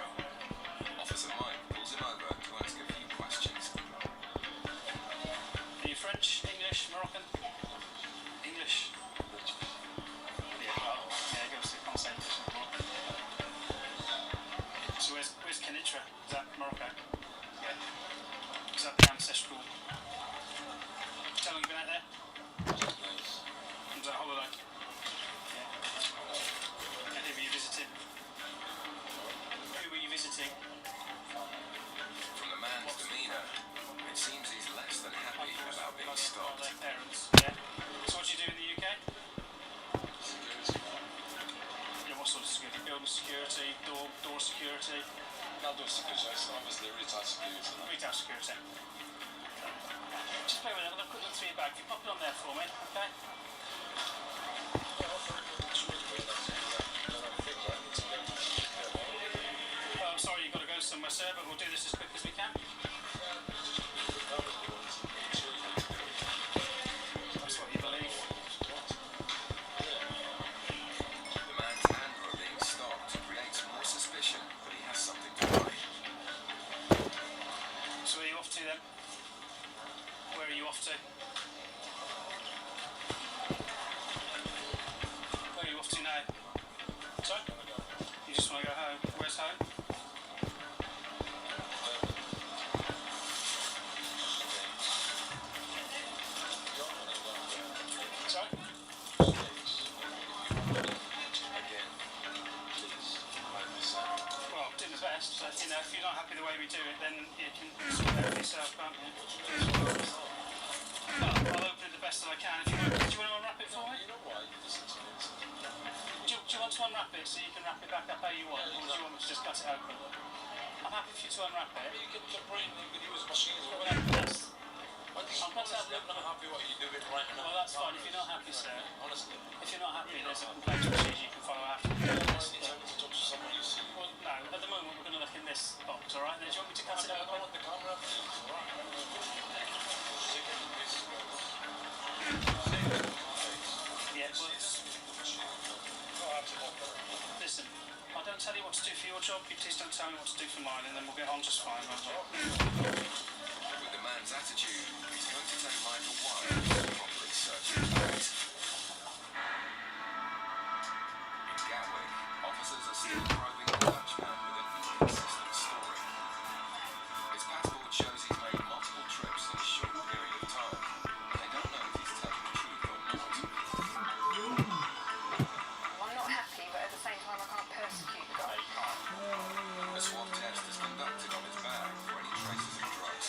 [SPEAKER 19] Officer Mike pulls him over to ask a few questions.
[SPEAKER 1] Are you French, English, Moroccan? English? Yeah, well, yeah, go to the English and Moroccan. So where's Kenitra? Is that Morocco? Yeah. Is that the ancestral? How long have you been out there? Was that a holiday? Yeah. And who were you visiting? Who were you visiting?
[SPEAKER 19] From the man's demeanour, it seems he's less than happy about being stopped.
[SPEAKER 1] Their parents. Yeah. So what do you do in the UK?
[SPEAKER 21] Security.
[SPEAKER 1] Yeah, what sort of security? Building security, door security?
[SPEAKER 21] Not door security, obviously retail security.
[SPEAKER 1] Retail security. Just bear with me, I'm going to quick look through your bag. If you pop it on there for me, okay? Oh, I'm sorry, you've got to go somewhere, sir, but we'll do this as quick as we can. That's what you believe.
[SPEAKER 19] The man's handler being stopped creates more suspicion, but he has something to hide.
[SPEAKER 1] So where are you off to then? Where are you off to? Where are you off to now? Sorry? You just want to go home? Where's home? Sorry? Well, I'm doing the best, but you know, if you're not happy the way we do it, then you can sort it out for yourself, can't you? Well, I'll open it the best that I can. If you want, do you want to unwrap it for me? Do you want to unwrap it so you can wrap it back up how you want, or do you want me to just cut it open? I'm happy for you to unwrap it.
[SPEAKER 21] You can bring use machines.
[SPEAKER 1] I'm not
[SPEAKER 21] happy what you're doing right now.
[SPEAKER 1] Well, that's fine. If you're not happy, sir.
[SPEAKER 21] Honestly.
[SPEAKER 1] If you're not happy, there's a complaint procedure you can follow after.
[SPEAKER 21] Talk to someone you see.
[SPEAKER 1] Well, no. At the moment, we're going to look in this box, all right? Then do you want me to cut it open?
[SPEAKER 21] I don't want the camera. All right.
[SPEAKER 1] Yeah, but listen, I don't tell you what to do for your job. You please don't tell me what to do for mine, and then we'll get on just fine, won't we?
[SPEAKER 19] With the man's attitude, he's going to take Mike a while to properly search his bags. In Gatwick, officers are still probing the Dutchman with an inconsistent story. His passport shows he's made multiple trips in a short period of time. They don't know if he's telling the truth or not.
[SPEAKER 17] I'm not happy, but at the same time I can't persecute the guy.
[SPEAKER 19] A swab test is conducted on his bag for any traces of drugs.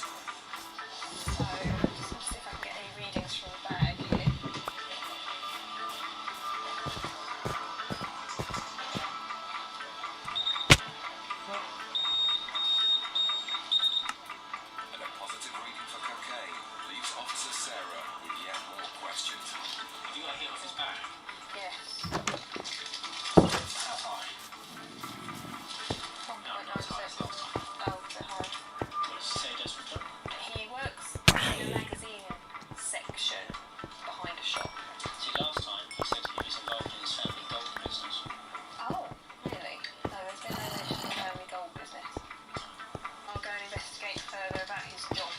[SPEAKER 17] So, just want to see if I can get any readings from the bag here.
[SPEAKER 19] And a positive reading for cocaine leaves Officer Sarah with yet more questions.
[SPEAKER 20] Have you got a hit off his back?
[SPEAKER 17] Yes.
[SPEAKER 20] How high?
[SPEAKER 17] 1.97. Oh, a bit high.
[SPEAKER 20] What does it say, desperate drug?
[SPEAKER 17] He works in a magazine section behind a shop.
[SPEAKER 20] See, last time he said he was involved in his family gold business.
[SPEAKER 17] Oh, really? No, there's been no mention of the family gold business. I'll go and investigate further about his job.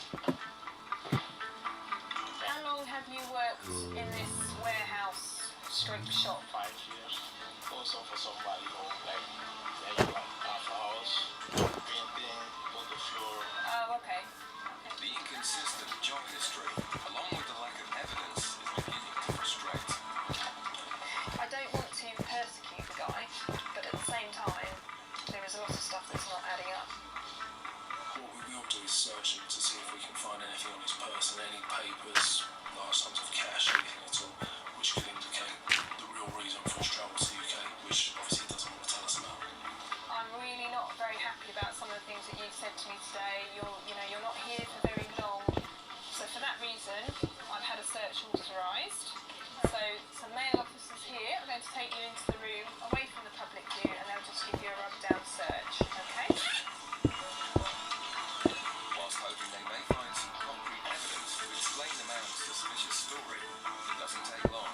[SPEAKER 17] How long have you worked in this warehouse stroke shop?
[SPEAKER 21] 5 years. Also for somebody who like half hours, painting, on the floor.
[SPEAKER 17] Oh, okay.
[SPEAKER 19] The inconsistent job history, along with the lack of evidence, is beginning to frustrate.
[SPEAKER 17] I don't want to persecute the guy, but at the same time, there is a lot of stuff that's not adding up.
[SPEAKER 7] What we will do is search him to see if we can find anything on his person, any papers, large sums of cash, anything at all, which could indicate the real reason for his travel to the UK, which obviously he doesn't want to tell us about.
[SPEAKER 17] I'm really not very happy about some of the things that you've said to me today. You're not here for very long. So for that reason, I've had a search authorised. So some male officers here are going to take you into the room away from the public view, and they'll just give you a rub-down search, okay?
[SPEAKER 19] Whilst hoping they may find some concrete evidence to explain the man's suspicious story, it doesn't take long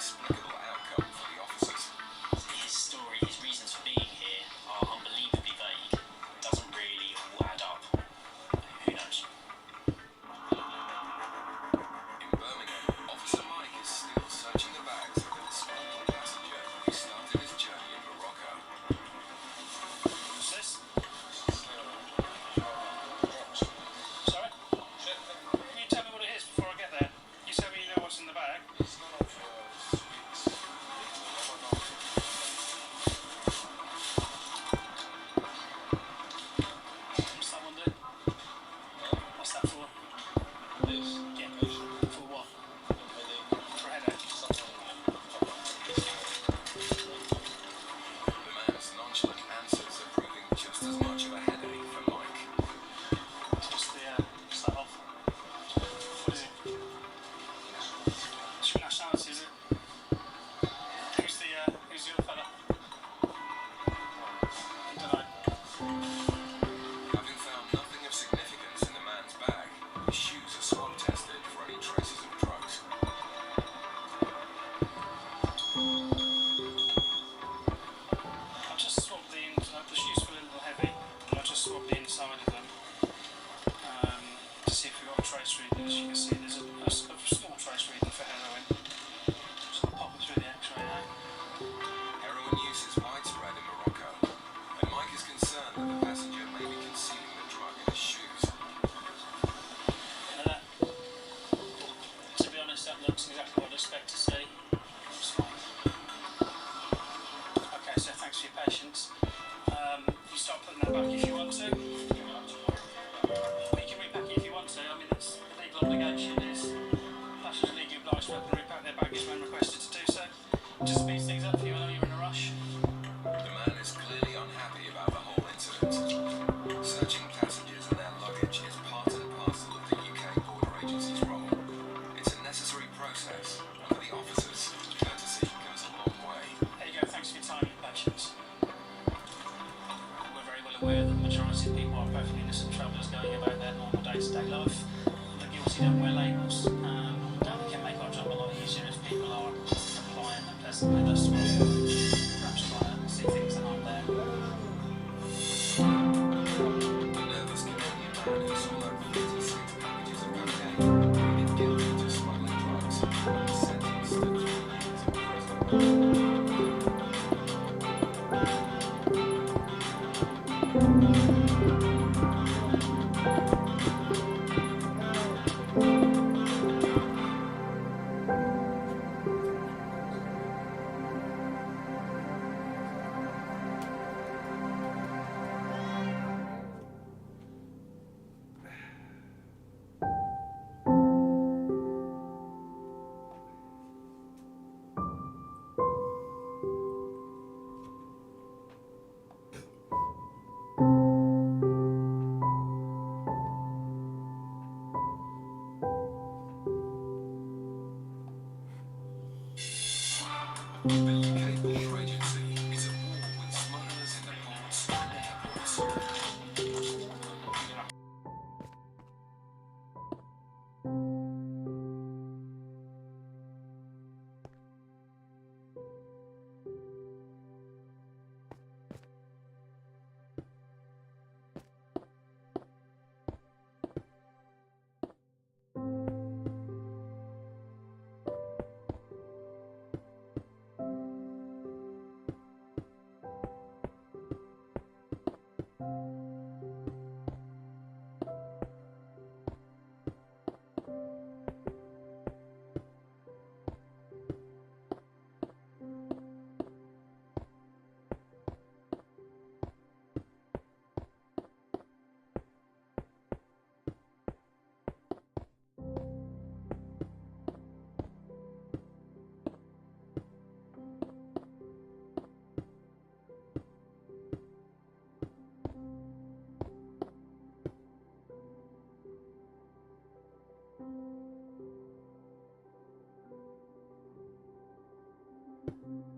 [SPEAKER 19] inexplicable outcome for the officers.
[SPEAKER 6] His story, his reasons for being here are unbelievably vague. Doesn't really all add up. Who knows?
[SPEAKER 19] In Birmingham, Officer Mike is still searching the bags of the disgruntled passenger who started his journey in Morocco.
[SPEAKER 1] What's this? Sorry? Can you tell me what it is before I get there? You tell me you know what's in the bag. What's that one do? What's that for? Yeah. For what? For a headache.
[SPEAKER 19] The man's nonchalant answers are proving just as much of a headache for Mike.
[SPEAKER 1] What's that of? What is it? It's your nationality, is it? Who's the other fella? I don't know.
[SPEAKER 19] Having found nothing of significance in the man's bag, his shoes are swab tested for any traces of drugs.
[SPEAKER 1] I just swabbed the shoes feel a little heavy, and I just swabbed the inside of them to see if we've got a trace reading. As you can see, there's a small trace reading for heroin. So I'll pop it through the x-ray now.
[SPEAKER 19] Heroin use is widespread in Morocco, and Mike is concerned that the passenger may be concealing the drug in his shoes.
[SPEAKER 1] Now to be honest, that looks exactly what I'd expect to see. It's fine. Okay, so thanks for your patience. You start putting that back if you want to. Or you can repack it if you want to. I mean, it's the legal obligation is passengers legally obliged to open and repack their baggage when requested to do so. Just speeds things up for you. I know you're in a rush.
[SPEAKER 19] The man is clearly unhappy about the whole incident. Searching passengers and their luggage is part and parcel of the UK Border Agency's role. It's a necessary process, and for the officers, courtesy goes a long way.
[SPEAKER 1] There you go. Thanks for your time and patience. We're very well aware that the majority of people are perfectly innocent travellers going about their normal day-to-day life. The guilty don't wear labels. And we can make our job a lot easier if people are compliant and pleasant with us. Perhaps try and see things that aren't there.
[SPEAKER 19] The nervous Canadian man who swallowed 36 packages of cocaine pleaded guilty to smuggling drugs and was sentenced to 3 years in prison. The UK Border Agency is at war with smugglers in the ports and airports.
[SPEAKER 4] Thank you.